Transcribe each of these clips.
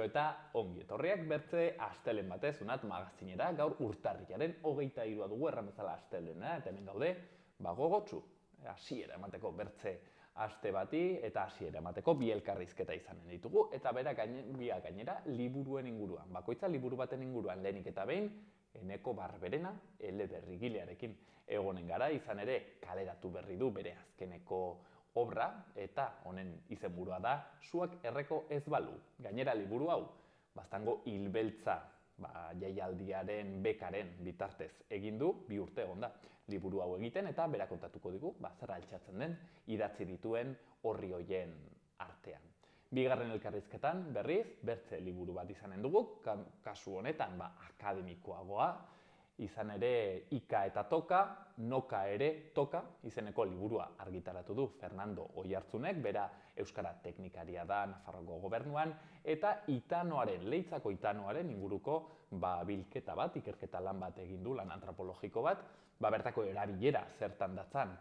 eta ongi etorriak bertze astelen batez unat magazinera, gaur urtarrilaren 23 dugu erran bezala astelena, eta hemen gaude, gogotsu, hasiera emateko bertze aste bati eta hasiera emateko bi elkarrizketa izanen ditugu, eta biak gainera liburuen inguruan, bakoitza liburu baten inguruan lehenik eta behin, Eneko Barberena eleberrigilearekin egonen gara, izan ere kaleratu berri du bere azkeneko obra, eta honen izenburua da Suak erreko ez balu. Gainera liburu hau, baztango hilbeltza jaialdiaren bekaren bitartez egin du, 2 urte egon da liburu hau egiten, eta berak kontatuko digu, zer altxatzen den idatzi dituen horri hoien artean. Bigarren elkarrizketan, berriz, bertze liburu bat izanen dugu, kasu honetan akademikoagoa, izan ere Ika eta Toka, Noka ere Toka, izeneko liburua argitaratu du Fernando Oiartzunek, bera euskara teknikaria da Nafarroko gobernuan, eta Leitzako Itanoaren inguruko bilketa bat, ikerketa lan bat egin du, lan antropologiko bat, bertako erabilera zertan datzan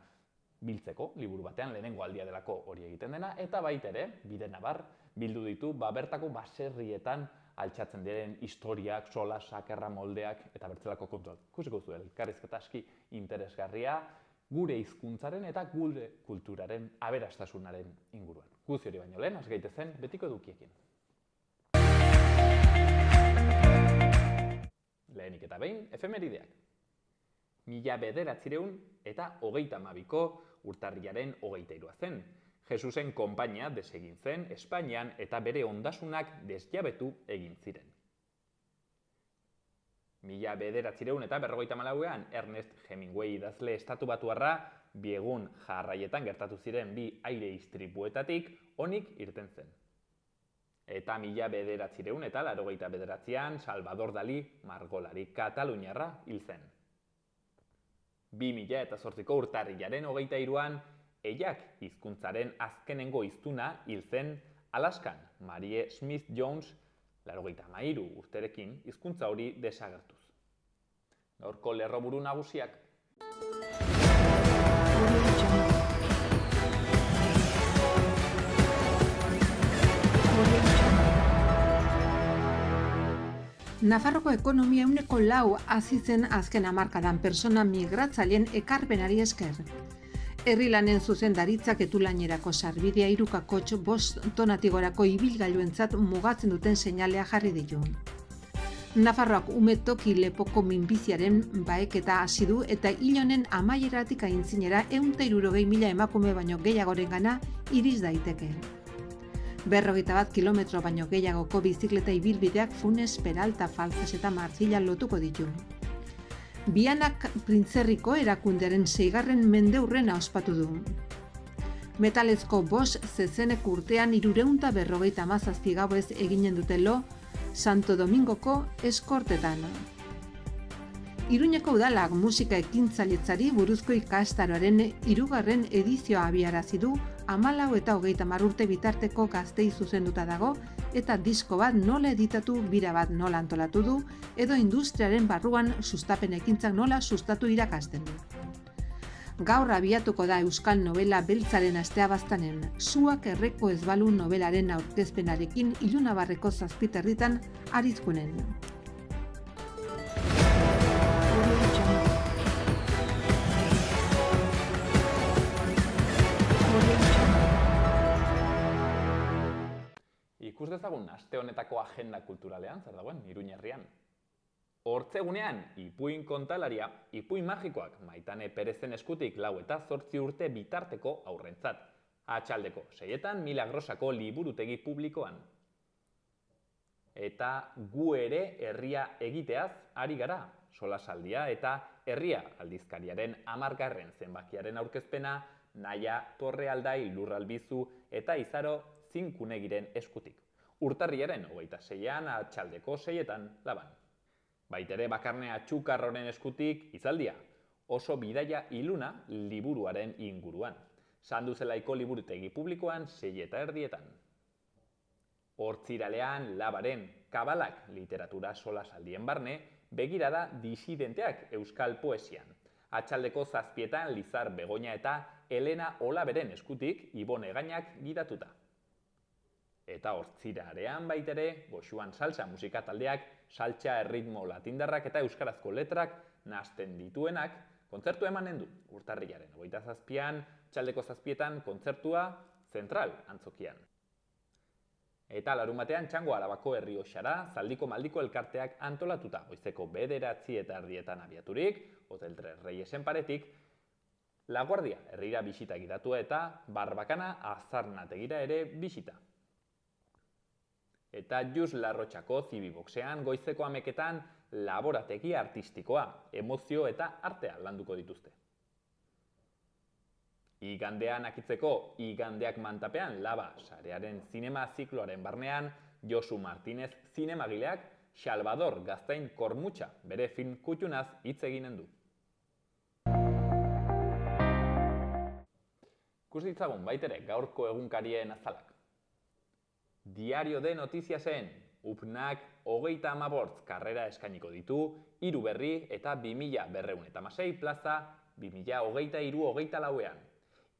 biltzeko, liburu batean, lehenengo aldia delako hori egiten dena, eta baita ere, bidenabar, bildu ditu, bertako baserrietan altxatzen diren historiak, solasak, erramoldeak, eta bertzelako kontuak. Ikusiko zuen, elkarrizketa aski interesgarria, gure hizkuntzaren eta gure kulturaren aberastasunaren inguruan. Guzti hori baino lehen, has gaitezen betiko edukiekin. Lehenik eta behin, efemerideak. 1932ko urtarrilaren 23 zen. Jesusen konpainia desegin zen Espainian eta bere ondasunak desjabetu egin ziren. 1954ean Ernest Hemingway idazle estatubatuarra biegun jarraietan gertatu ziren 2 aire istripuetatik onik irten zen. Eta 1989ean Salvador Dalí margolari kataluniarra hil zen. 2008ko urtarrilaren 23an Eiak hizkuntzaren azkenengo hiztuna hil zen Alaskan, Marie Smith Jones, 93 urterekin hizkuntza hori desagertuz. Gaurko lerroburu nagusiak. Nafarroko ekonomia 4% hazi zen azken hamarkadan pertsona migratzaileen ekarpenari esker. Herri lanen zuzendaritzak etulainerako sarbidea 3 5 tonatigorako ibilgailuentzat mugatzen duten seinalea jarri ditu. Nafarroak ume toki lepoko minbiziaren baeketa hasi du eta hil honen amaieratik aintzinera 160.000 emakume baino gehiagorengana iris daiteke. 51 kilometro baino gehiagoko bizikleta ibilbideak Funes, Peralta, Falces eta Marzilla lotuko ditu. Bianak Printzerriko erakundearen 6. mendeurrena ospatu du. Metalezko Bosch zezenek urtean 357 gauez eginen dute lo Santo Domingoko eskortetan. Iruñeko udalak musika ekintzailetzari buruzko ikastaroaren 3. edizioa abiarazi du 14 eta 30 urte bitarteko gaztei zuzenduta dago eta disko bat nola editatu, bira bat nola antolatu du edo industriaren barruan sustapen ekintzak nola sustatu irakasten du. Gaur abiatuko da euskal novela beltzaren astea baztanen, Suak erreko ez balu novelaren aurkezpenarekin Ilunabarreko 7 herritan Arizkunen. Ikus dezagun aste honetako agenda kulturalean, zer dagoen, Iruña herrian. Hortzegunean, ipuin kontalaria, ipuin magikoak Maitane Perezen eskutik 4 eta 8 urte bitarteko aurrentzat. Atxaldeko 6etan Milagrosako liburutegi publikoan. Eta gu ere herria egiteaz ari gara, solasaldia eta herria aldizkariaren 10. zenbakiaren aurkezpena Naia Torrealdai Lurralbizu eta Izaro Zinkunegiren eskutik. Urtarrilaren 26ean atxaldeko 6etan Laban. Baitere Bakarnea Txukarroren eskutik Izaldia, oso bidaia iluna liburuaren inguruan. Sanduzelaiko liburutegi publikoan 6:30. Hortziralean Labaren Kabalak literatura solasaldien barne begirada disidenteak euskal poesian. Atxaldeko 7etan Lizar Begoña eta Elena Olaberen eskutik Ibone Gainak gidatuta. Eta hortzirarean baitere, goxuan salsa musika taldeak, saltsa erritmo latindarrak eta euskarazko letrak nahasten dituenak, kontzertu emanen du. Urtarrilaren 27an, txaldeko 7etan kontzertua Zentral antzokian. Eta larunbatean Txango Arabako Errioxara Zaldiko Maldiko elkarteak antolatuta, goizeko 9:30 abiaturik, Hotel Tres Reyesen paretik, La Guardia herrira bisita gidatua eta Barbakana azarnategira ere bisita. Eta Jus Larrotxako Zibiboxean goizeko 11etan laborategi artistikoa, emozio eta artea landuko dituzte. Igandean akitzeko Igandeak mantapean Laba sarearen zinema zikloaren barnean Josu Martinez zinemagileak Salvador Gaztain Kormutxa bere film kutxunaz hitz eginen du. Ikus ditzagun baitere gaurko egunkarien azalak. Diario de Notiziasen UPNak 35 karrera eskainiko ditu, 3 berri eta 2216 plaza 2023-24ean.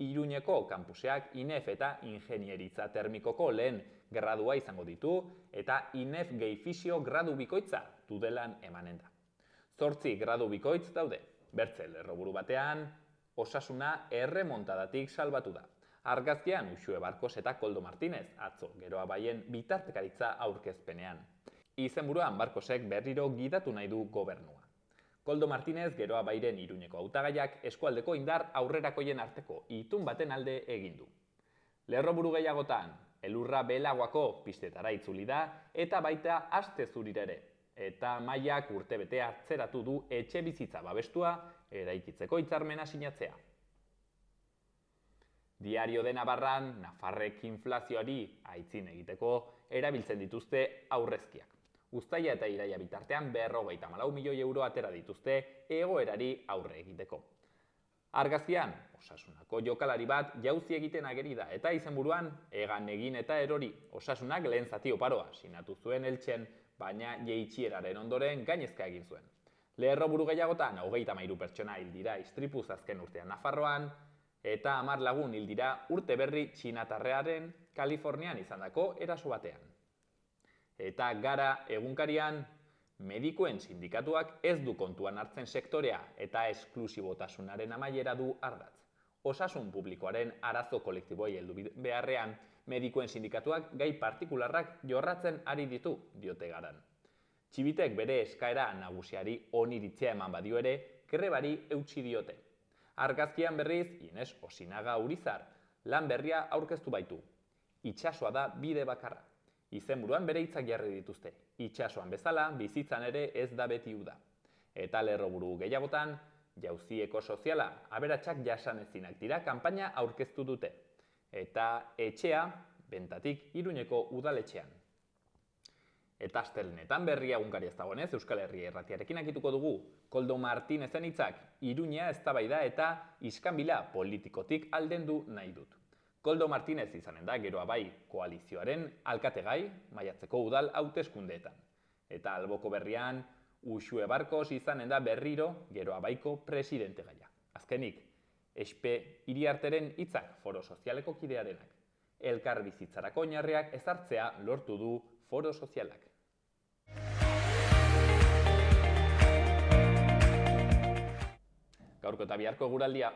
Iruñeko kanpuseak INEF eta Ingenieritza Termikoko lehen gradua izango ditu eta INEF Gehi-Fisio gradu bikoitza Tudelan emanen da. 8 gradu bikoitz daude. Bertze lerroburu batean, Osasuna erremontadatik salbatu da. Argazkian Uxue Barkos eta Koldo Martinez atzo Geroa Baien bitartekaritza aurkezpenean. Izenburuan Barkosek berriro gidatu nahi du gobernua. Koldo Martinez Geroa Bairen Iruñeko hautagaiak eskualdeko indar aurrerakoien arteko itun baten alde egin du. Lerroburu gehiagotan, elurra Beelaguako pistetara itzuli da eta baita Aste Zurira ere. Eta Maiak urtebete atzeratu du etxebizitza babestua eraikitzeko hitzarmena sinatzea. Diario de Navarran, Nafarrek inflazioari aitzin egiteko erabiltzen dituzte aurrezkiak. Uztaila eta iraila bitartean 54 milioi euro atera dituzte egoerari aurre egiteko. Argazkian, Osasunako jokalari bat jauzi egiten ageri da eta izenburuan Egan egin eta erori. Osasunak lehen zati oparoa sinatu zuen Eltxen, baina jeitxieraren ondoren gainezka egin zuen. Lerroburu gehiagotan 33 pertsona hil dira istripuz azken urtean Nafarroan, eta 10 lagun hil dira urte berri txinatarrearen Kalifornian izandako eraso batean. Eta Gara egunkarian, medikuen sindikatuak ez du kontuan hartzen sektorea eta esklusibotasunaren amaiera du ardatz. Osasun publikoaren arazo kolektiboei heldu beharrean, medikuen sindikatuak gai partikularrak jorratzen ari ditu, diote Garan. Txibitek bere eskaera nagusiari oniritzea eman badio ere, grebari eutsi diote. Argazkian berriz, Ines Osinaga Urizar, lan berria aurkeztu baitu. Itsasoa da bide bakarra. Izenburuan bere hitzak jarri dituzte. Itsasoan bezala, bizitzan ere ez da beti uda. Eta lerroburu gehiagotan, jauzi ekosoziala, aberatsak jasanezinak dira kanpaina aurkeztu dute. Eta etxea, bentatik Iruñeko udaletxean. Eta astelenetan berria egunkari ez dagoenez, Euskal Herria Irratiarekin akituko dugu. Koldo Martinezen hitzak, Iruña eztabaida eta iskanbila politikotik aldendu nahi dut. Koldo Martinez izanen da Geroa Bai koalizioaren alkategai maiatzeko udal hauteskundeetan. Eta alboko berrian, Uxue Barkos izanen da berriro Geroa Baiko presidentegaia. Azkenik, Espe Iriarteren hitzak Foro Sozialeko kidearenak. Elkar bizitzarako oinarriak ezartzea lortu du Foro Sozialak. Gaurko eta biharko eguraldia.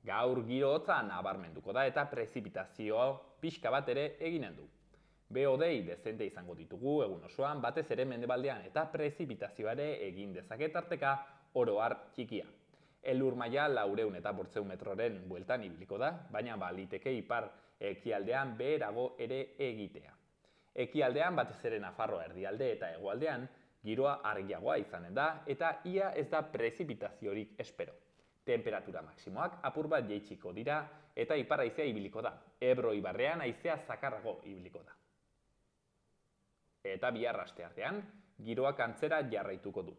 Gaur giro hotza nabarmenduko da eta prezipitazioa pixka bat ere eginen du. Behodei dezente izango ditugu egun osoan, batez ere mendebaldean eta prezipitazioa ere egin dezake tarteka oro har txikia. Elur maila 400 eta 500 metroren bueltan ibiliko da, baina baliteke ipar ekialdean beherago ere egitea. Ekialdean batez ere Nafarroa erdialde eta hegoaldean giroa argiagoa izanen da eta ia ez da prezipitaziorik espero. Temperatura maksimoak apur bat jaitsiko dira eta ipar haizea ibiliko da. Ebro ibarrean haizea zakarrago ibiliko da. Eta bihar asteartean, giroak antzera jarraituko du.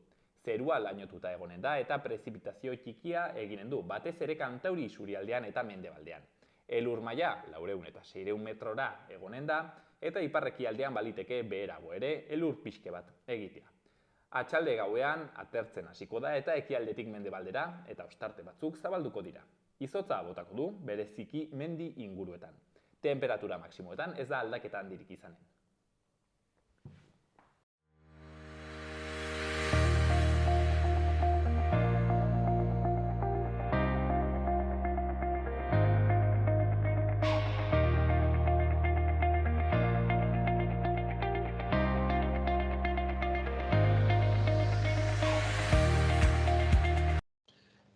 Zerua lainotuta egonen da eta prezipitazio txikia eginen du, batez ere Kantauri isurialdean eta mendebaldean. Elur maila 400 eta 600 metrora egonen da eta iparrekialdean baliteke beherago ere elur pixke bat egitea. Atxalde gauean atertzen hasiko da eta ekialdetik mendebaldera eta ostarte batzuk zabalduko dira. Izotza botako du bereziki mendi inguruetan. temperatura maksimoetan, ez da aldaketa handirik izanen.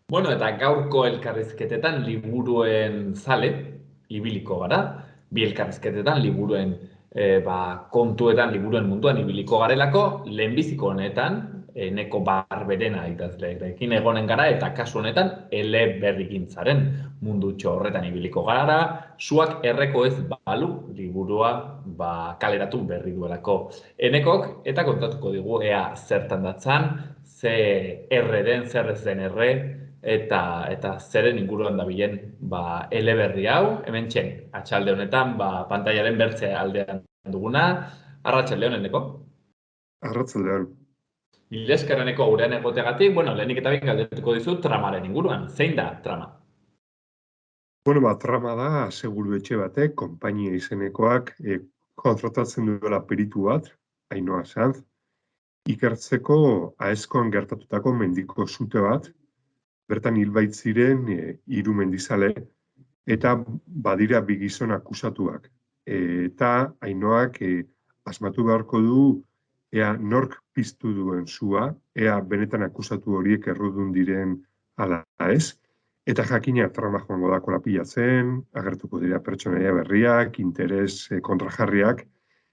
Bueno, eta gaurko elkarrizketetan liburuen zale, ibiliko gara, bi elkarrizketetan liburuen kontuetan, liburuen munduan ibiliko garelako, lehenbiziko honetan, Eneko Barberena idazleekin egonen gara, eta kasu honetan, eleberrigintzaren mundutxo horretan ibiliko gara, Suak erreko ez balu liburua kaleratu berri duelako Enekok, eta kontatuko digu ea zertan datzan, ze erre den, zer ez den erre, eta zeren inguruan dabilen eleberri hau, hementxe atxalde honetan pantailaren bertze aldean duguna. Arratsalde on, Eneko? Arratsalde on. Mila esker, Eneko, gurean egoteagatik, lehenik eta behin galdetuko dizut tramaren inguruan. Zein da trama? Trama da seguruetxe batek, konpainia izenekoak kontratatzen duela peritu bat, Ainhoa Sanz, ikertzeko Aezkoan gertatutako mendiko sute bat, bertan hil baitziren 3 mendizale, eta badira 2 gizon akusatuak. Eta Ainhoak asmatu beharko du ea nork piztu duen sua, ea benetan akusatu horiek errudun diren ala ez, eta jakina trama joango da kolapilatzen, agertuko dira pertsonaia berriak, interes kontrajarriak,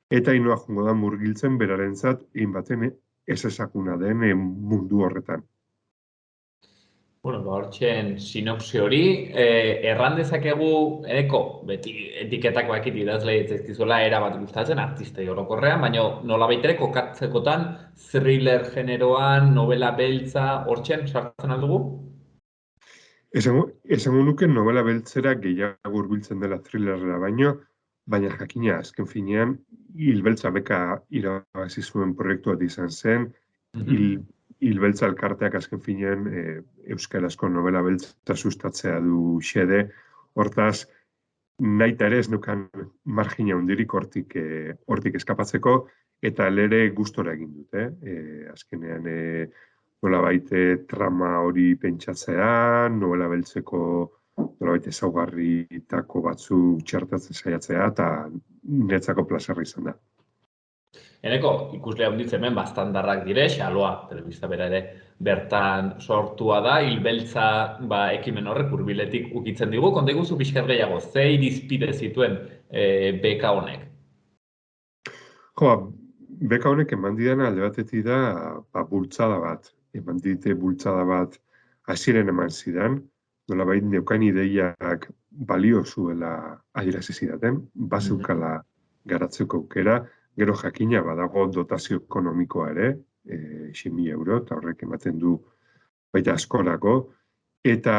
eta Ainhoa joango da murgiltzen berarentzat egin baten ez ezakuna den mundu horretan. Hortxen sinopsi hori, erran dezakegu, Eneko, beti etiketak bakit idazlei ez zaizkizuela erabat gustatzen, artistei orokorrean, baina nolabait ere kokatzekotan thriller generoan, novela beltza, hortxen sartzen aldugu? Esango nuke novela beltzera gehiago hurbiltzen dela thrillerera baina jakina azken finean hil beltza beka irabazi zuen proiektu bat izan zen, hil beltza elkarteak azken finean euskarazko novela beltza sustatzea du xede, hortaz naita ere ez nukan margina hundirik hortik eskapatzeko, eta lere gustora egin dute. Azkenean nolabait trama hori pentsatzea, novela beltzeko nolabait ezaugarritako batzuk txertatzen saiatzea, eta niretzako plazerra izan da. Eneko, ikuslea hunditzen hemen bastandarrak dire, Xaloa, telebista bera ere bertan sortua da, hilbeltza ekimen horrek hurbiletik ukitzen digu, konta iguzu pixkat gehiago, ze irizpide zituen beka honek? Beka honek eman didana alde batetik da bultzada bat, eman dite bultzada bat hasieran eman zidan, nolabait neukan ideiak balio zuela adierazi zidaten, bazeukala garatzeko aukera, gero jakina badago dotazio ekonomikoa ere, 6.000 euro, eta horrek ematen du baita askorako, eta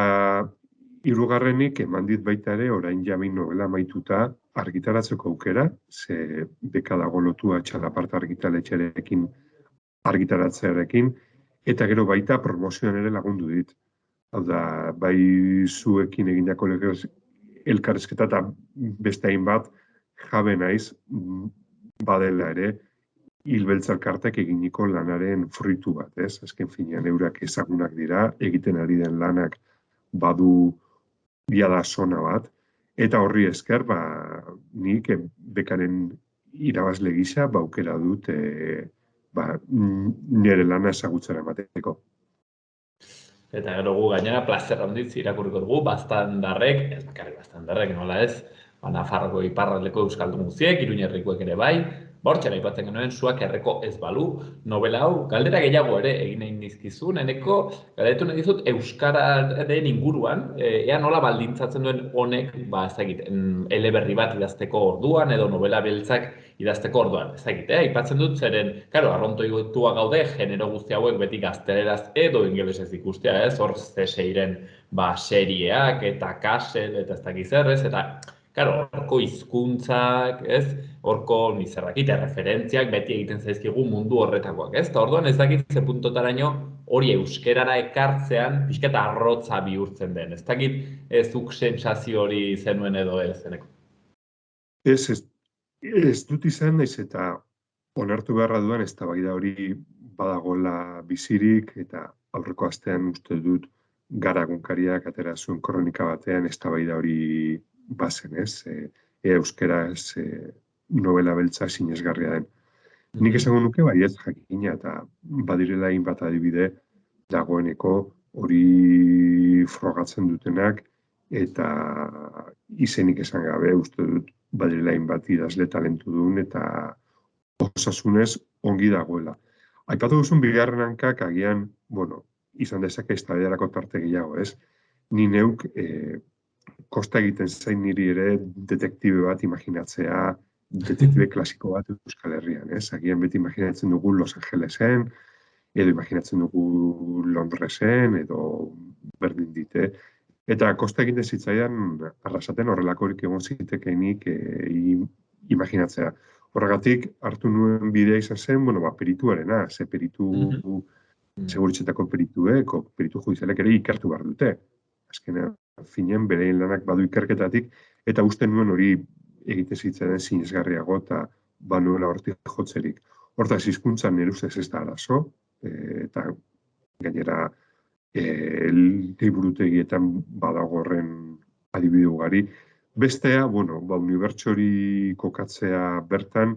hirugarrenik eman dit baita ere orain jamin novela amaituta argitaratzeko aukera, ze beka dago lotua Txalaparta argitaletxearekin argitaratzearekin, eta gero baita promozioan ere lagundu dit. Hau da, bai zuekin egindako elkarrizketa eta beste hainbat jabe naiz badela ere hilbeltza elkartek eginiko lanaren fruitu bat, ez? Azken finean eurak ezagunak dira, egiten ari den lanak badu diada zona bat, eta horri esker, nik bekaren irabazle gisa aukera dut nire lana ezagutzera emateko. Eta gero gu gainera plazer handitz irakurriko dugu, bastandarrek, ez bakarrik bastandarrek, nola ez, Nafarroko iparraldeko euskaldun guztiek, Iruñerrikoek ere bai, bortxera aipatzen genuen Suak erreko ez balu novela hau, galdera gehiago ere egin nahi nizkizun, Eneko, galdetu nahi dizut euskararen inguruan, ea nola baldintzatzen duen honek, ezagit, eleberri bat idazteko orduan, edo novela beltzak idazteko orduan, ezagit, aipatzen dut zeren, karo, arrontoitua gaude, genero guzti hauek beti gazteleraz edo ingelesez ikustea, ez, hor CSI-ren serieak eta Castle eta ez dakiz errez, eta Karo, horko hizkuntzak, ez? Horko nizerrakite referentziak beti egiten zaizkigu mundu horretakoak, ez? Eta orduan ez dakit ze puntotaraino hori euskerara ekartzean pixka arrotza bihurtzen den. Ez dakit zuk sentsazio hori zenuen edo ez, Eneko? Ez dut izan, naiz eta onartu beharra duan eztabaida hori badagoela bizirik, eta aurreko astean uste dut Gara egunkariak atera zuen kronika batean eztabaida hori bazen, ez? Euskaraz novela beltza sinesgarria den. Nik esango nuke baietz jakina, eta badirela hainbat adibide dagoeneko hori frogatzen dutenak, eta izenik esan gabe uste dut badirela hainbat idazle talentu duen, eta osasunez ongi dagoela. Aipatu duzun bigarren hankak agian, izan dezake eztabaidarako tarte gehiago, ez? Ni neuk kosta egiten zain niri ere detektibe bat imaginatzea, detektibe klasiko bat Euskal Herrian, ez? Agian beti imaginatzen dugu Los Angelesen, edo imaginatzen dugu Londresen, edo berdin dite. Eta kosta egiten zitzaidan arrasaten horrelakorik egon zitekeinik imaginatzea. Horregatik, hartu nuen bidea izan zen, perituarena, ze peritu, seguritzetako perituek, peritu judizialek ere ikertu behar dute. Azkenean, finean, berein lanak badu ikerketatik, eta uste nuen hori egite zitzaidan sinesgarriago, eta banuela hortik jotzerik. Hortaz, hizkuntzan nire ustez ez da arazo, eta gainera, liburutegietan badago horren adibide ugari. Bestea, unibertso hori kokatzea bertan,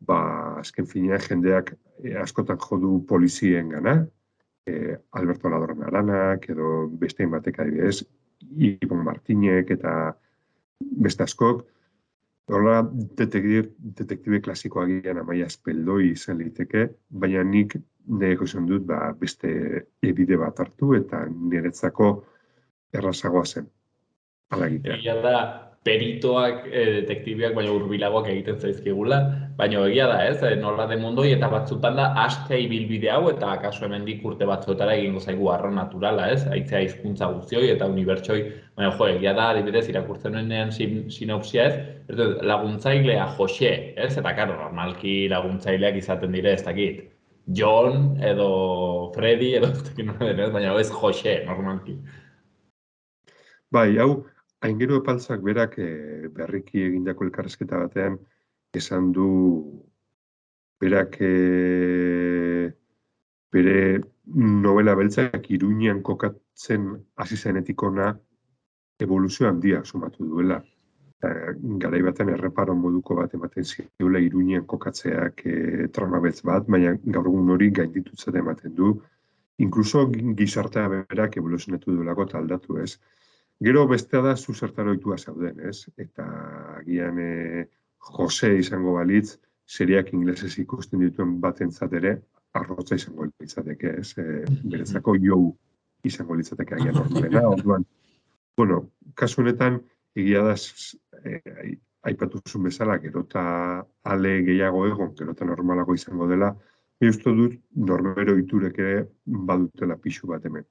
azken finean jendeak askotan jodu polizien gana, Alberto Ladron Aranak, edo beste batek adibidez, Ibon Martinek eta beste askok. Horrela, detektibe klasikoa gian Amaia Azpeldoi izan liteke, baina nik nireko izan dut beste ebide bat hartu eta niretzako errazagoa zen. Hala egitea. Egia da, peritoak, detektibiak, baina hurbilagoak egiten zaizkigula, baina egia da, ez? Nola de mundoi eta batzutan da astea ibilbide hau eta akaso hemendik urte batzuetara egingo zaigu arro naturala, ez? Aitzea hizkuntza guztioi eta unibertsoi, baina egia da, adibidez, irakurtzen nuenean sinopsia ez, laguntzailea Jose, ez? Eta karo, normalki laguntzaileak izaten dire, ez dakit, John edo Freddy edo ez dakit nola denez, baina ez Jose, normalki. Bai, hau, Aingeru Epaltzak berak berriki egindako elkarrezketa batean esan du berak bere novela beltzak Iruñean kokatzen hasi zenetik hona evoluzio handia sumatu duela. Garai baten erreparo moduko bat ematen ziola Iruñean kokatzeak trama beltz bat, baina gaur egun hori gainditutzat ematen du. Inkluso gizartea berak evoluzionatu duelako eta aldatu, ez? Gero bestea da zu zertara ohitua zauden, ez? Eta agian Jose izango balitz, seriak inglesez ikusten dituen batentzat ere, arrotza izango litzateke, ez? Beretzako Joe izango litzateke agian normalena. Orduan, kasu honetan, egia da aipatu zuen bezala, gero eta ale gehiago egon, gero eta normalago izango dela, uste dut norbero iturek ere badutela pixu bat hemen.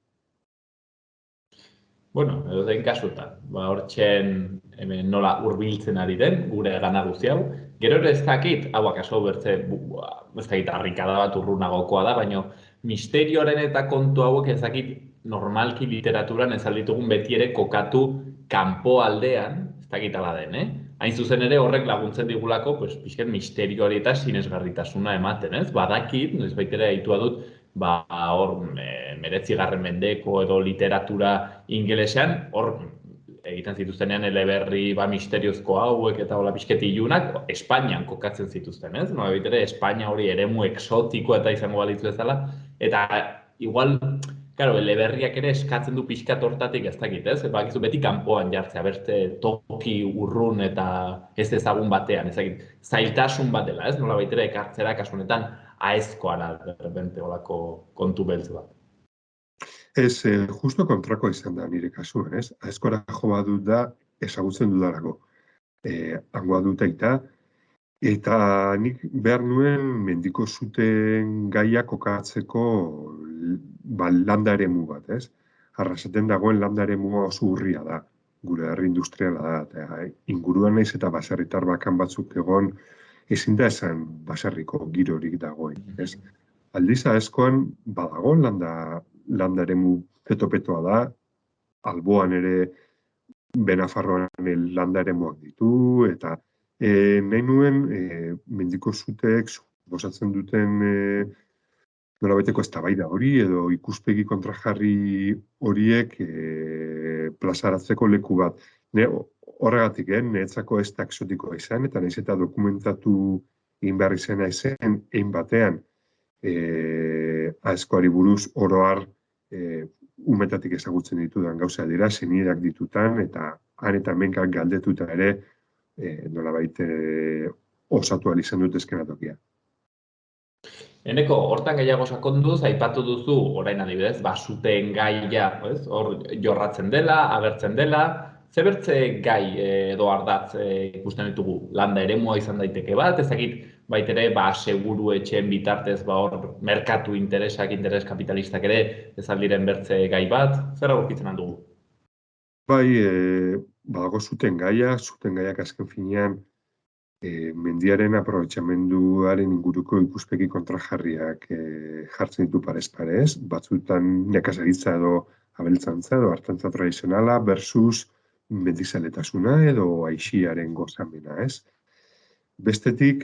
Edo den kasutan, hortxen nola hurbiltzen ari den, gure gana guzti hau. Gero ere ez dakit, hau akaso bertze, ez dakit harrikada bat urrunagokoa da, baina misterioaren eta kontu hauek ez dakit normalki literaturan ez alditugun beti ere kokatu kanpo aldean, ez dakit ala den, Hain zuzen ere horrek laguntzen digulako, pixken misterioari eta sinesgarritasuna ematen, ez? Badakit, ez baitere aitua dut, hor 19. mendeko edo literatura ingelesean, hor egiten zituztenean eleberri misteriozko hauek eta hola pixket ilunak, Espainian kokatzen zituzten, ez? Nola bitere, Espainia hori eremu exotiko eta izango balitzu ezala, eta igual, claro, eleberriak ere eskatzen du pixkat hortatik ez dakit, ez? Bakizu beti kanpoan jartzea, beste toki urrun eta ez ezagun batean, ez dakit, zailtasun bat dela, ez? Nola baitere ekartzera kasu honetan aezkoara derbente olako kontu beltz bat. Ez, justo kontrako izan da nire kasuen, ez? Aezkoara jo badut da ezagutzen dudarako. Hangoa dut aita, eta nik behar nuen mendiko zuten gaia kokatzeko landa eremu bat, ez? Arrasaten dagoen landa eremua oso urria da, gure herri industriala da, eta inguruan naiz eta baserritar bakan batzuk egon, ezin da esan baserriko girorik dagoen, ez? Aldiz aezkoan badago landa eremu peto-petoa da, Alboan ere Benafarroan landa eremuak ditu, eta nahi nuen, mendiko zuteek suposatzen duten nolabaiteko eztabaida hori edo ikuspegi kontrajarri horiek plazaratzeko leku bat. Horregatik, niretzako ez da exotikoa izan, eta nahiz eta dokumentatu egin behar izena zen, egin batean, aizkoari buruz oroar umetatik ezagutzen ditudan gauza dira, senideak ditutan, eta han eta hemenkak galdetuta ere, nolabait osatu ahal izan dut eskenatokia. Eneko, hortan gehiago sakonduz, aipatu duzu, orain adibidez, suteen gaia, hor jorratzen dela, agertzen dela, ze bertze gai edo ardatz ikusten ditugu, landa eremua izan daiteke bat, ezakit baitere, seguru etxeen bitartez, hor merkatu interesak, interes kapitalistak ere, ez aldiren bertze gai bat, zer aurkitzen handugu? Bai, badago zuten gaiak azken finean, mendiaren aprobetxamenduaren inguruko ikuspegi kontrajarriak jartzen ditu parez, batzutan nekazaritza edo abeltzantza edo hartantza tradizionala versus mendizaletasuna edo aixiaren gozamena, ez? Bestetik,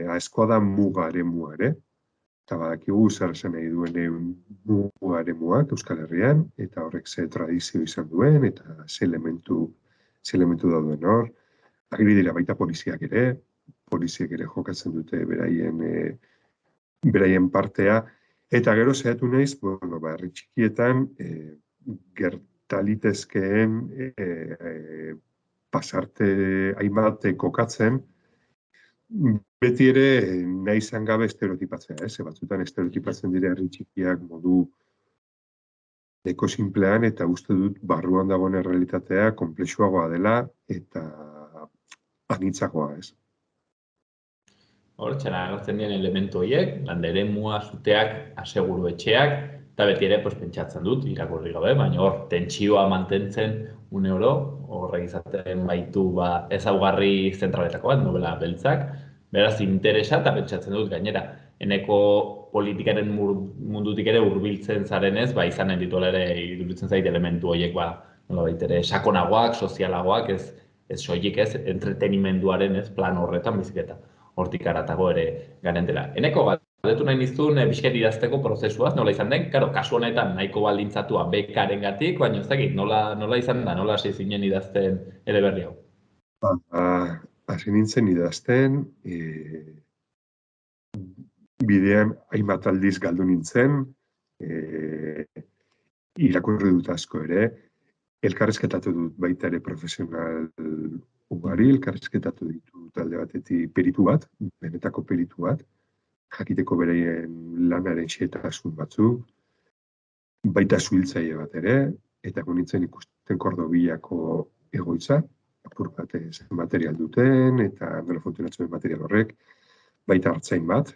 aizkoa da muga eremua ere, eta badakigu zer esan nahi duen muga eremuak Euskal Herrian, eta horrek ze tradizio izan duen, eta ze elementu dauden hor. Agiri dira baita poliziak ere jokatzen dute beraien partea, eta gero zehatu naiz, herri txikietan gertalitezkeen pasarte hainbat kokatzen, beti ere nahi izan gabe estereotipatzea, batzutan estereotipatzen dira herri txikiak modu eko simplean, eta uste dut barruan dagoen errealitatea konplexuagoa dela, eta anitzagoa, ez. Hor, txara agertzen diren elementu horiek, landa eremua, zuteak, aseguru etxeak, eta beti ere pentsatzen dut, irakurri gabe, baina hor, tentsioa mantentzen une oro, horrek izaten baitu ezaugarri zentraletako bat, novela beltzak, beraz interesa eta pentsatzen dut gainera, eneko politikaren mundutik ere hurbiltzen zarenez, izanen dituela ere iduritzen zait elementu horiek, nolabait ere sakonagoak, sozialagoak, ez soilik ez, entretenimenduaren plan horretan biziketa. Hortik aratago ere garen dela. Eneko, galdetu nahi nizun bizket idazteko prozesuaz, nola izan den? Karo, kasu honetan nahiko baldintzatua bekaren gatik, baina ez dakit, nola izan da, nola hasi zinen idazten eleberri hau? Hasi nintzen idazten, bidean hainbat aldiz galdu nintzen, irakurri dut asko ere, elkarrezketatu dut baita ere profesional ugari, elkarrezketatu ditut alde batetik peritu bat, benetako peritu bat, jakiteko bereien lanaren xehetasun batzuk, baita zuhiltzaile bat ere, eta nintzen ikusten Kordobiako egoitza, apur bat material duten, eta nola funtzionatzen duen material horrek, baita hartzain bat,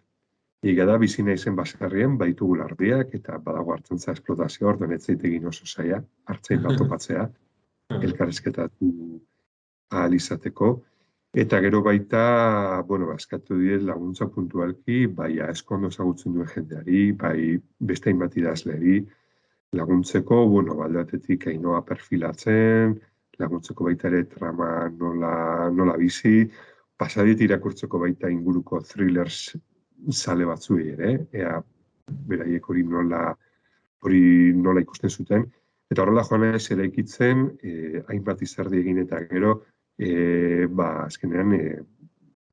Ega da, bizi naizen baserrien, baitugu lardiak, eta badago hartzantza esplotazio hor, donetzeit egin oso zaila, hartzain bat topatzea, elkarrezketatu ahal izateko. Eta gero baita, eskatu diet laguntza puntualki, bai aizkondo ezagutzen duen jendeari, bai beste hainbat idazleri, laguntzeko, baldatetik Ainoa perfilatzen, laguntzeko baita ere trama nola bizi, pasadit irakurtzeko baita inguruko thrillers zale batzuei ere, ea beraiek hori nola ikusten zuten. Eta horrela joan ez eraikitzen, hainbat izerdi egin eta gero, azkenean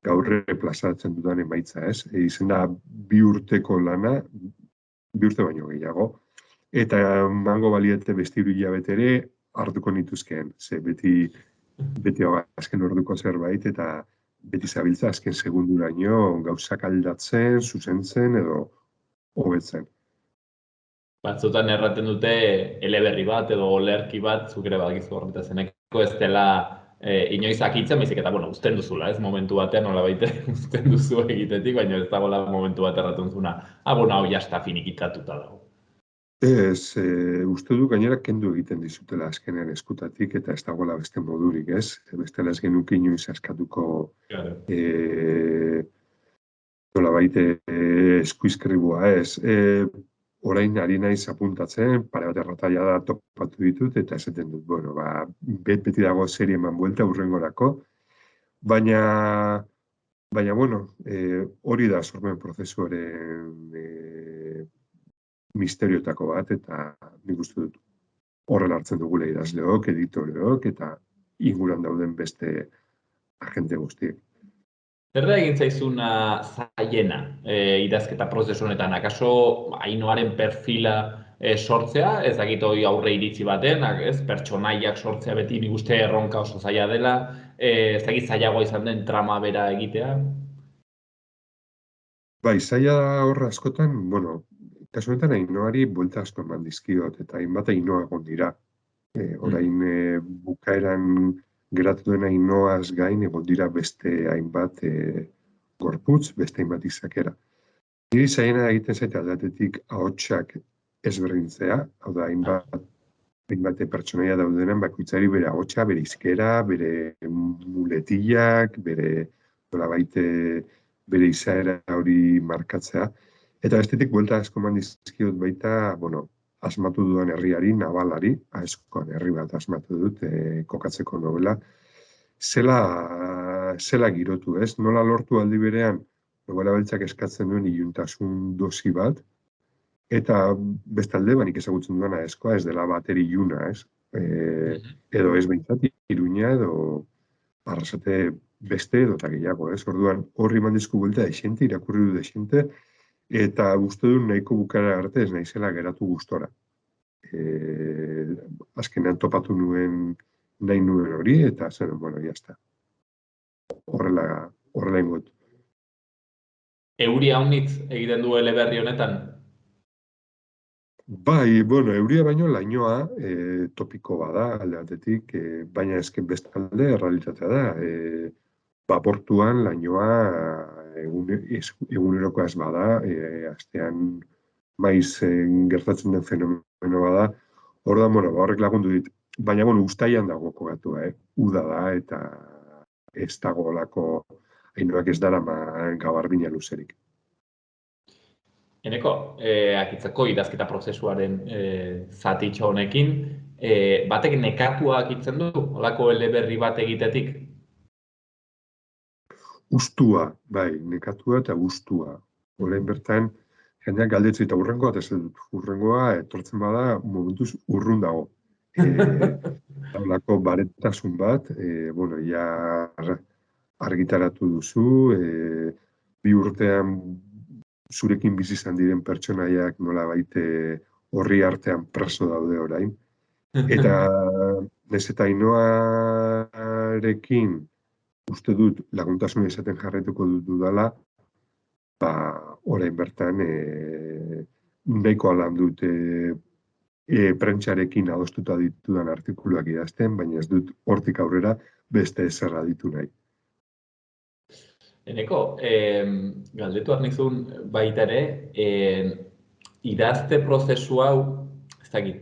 gaur plazaratzen dudan emaitza, ez? Izen da 2 urteko lana, 2 urte baino gehiago, eta mango baliete beste 3 hilabete ere hartuko nituzkeen, ze beti azken orduko zerbait, eta beti zabiltza azken segunduraino gauzak aldatzen, zuzentzen edo hobetzen. Batzutan erraten dute eleberri bat edo olerki bat, zuk ere badakizu horretaz zeneko ez dela inoiz akitzen, baizik eta, uzten duzula, ez momentu batean, nola baite uzten duzu egitetik, baina ez dagoela momentu bat erraten zuna, hau jasta finikitatuta dago. Ez, uste du gainera kendu egiten dizutela azkenean eskutatik, eta ez dagoela beste modurik, ez? Bestela ez genuke inoiz askatuko nola baite eskuizkribua, ez? Orain ari naiz apuntatzen, pare bat errataia da topatu ditut, eta esaten dut, beti dago serie eman buelta urrengorako, Baina, bueno, hori da sormen prozesuaren misterioetako bat, eta nik uste dut horrela hartzen dugula idazleok, editoreok, eta inguran dauden beste agente guztiek. Zer da egin zaizuna zailena idazketa prozesu honetan? Akaso Ainoaren perfila sortzea, ez dakit hori aurre iritzi baten, ez? Pertsonaiak sortzea beti nik uste erronka oso zaila dela, ez dakit zailagoa izan den trama bera egitea? Bai, zaila da horra askotan, bueno, kasu honetan Ainoari buelta asko eman dizkiot, eta hainbat Ainoa egon dira. Orain bukaeran geratu den Ainoaz gain egon dira beste hainbat gorputz, beste hainbat izakera. Niri zailena egiten zaite aldatetik ahotsak ezberdintzea, hau da, hainbat pertsonaia daudenen bakoitzari bere ahotsa, bere hizkera, bere muletillak, bere nolabait bere izaera hori markatzea. Eta bestetik buelta asko eman dizkiot baita, bueno, asmatu dudan herriari, Nabalari, askoan herri bat asmatu dut, kokatzeko novela, zela girotu, ez? Nola lortu aldi berean, novela beltzak eskatzen duen iluntasun dosi bat, eta bestalde, banik ezagutzen duena eskoa, ez dela bateri iluna, ez? Edo ez behintzat, Iruña, edo Arrasate beste edo eta gehiago, ez? Orduan, horri eman dizku buelta desente, irakurri du desente, eta uste dut nahiko bukara arte ez naizela geratu gustora. Azkenean topatu nahi nuen hori, eta zen, bueno, jazta. Horrela ingot. Euria haunitz egiten du eleberri honetan? Bai, bueno, euria baino lainoa topiko bada alde batetik, baina ezken bestalde errealitatea da. Portuan lainoa eguneroko ez bada, astean maiz gertatzen den fenomeno bada, bueno, horrek lagundu dit. Baina, bueno, uztailan dago kokatua, uda da, eta ez dagoelako Ainoak ez darama gabardina luzerik. Eneko, akitzeko idazketa prozesuaren zatitxo honekin, batek nekatua akitzen du, holako eleberri bat egitetik? Ustua, bai, nekatua eta ustua. Orain bertan, jendeak galdetzu eta urrengoa, eta urrengoa etortzen bada momentuz urrun dago. Holako baretasun bat, bueno, ja argitaratu duzu, bi urtean zurekin bizi izan diren pertsonaiak nola baite horri artean preso daude orain. Eta nez eta Ainoarekin uste dut laguntasun izaten jarraituko dudala, orain bertan nahiko alan dut prentsarekin adostuta ditudan artikuluak idazten, baina ez dut hortik aurrera beste ezerra ditu nahi. Eneko, galdetu arnizun baita ere, idazte prozesu hau, ez dakit,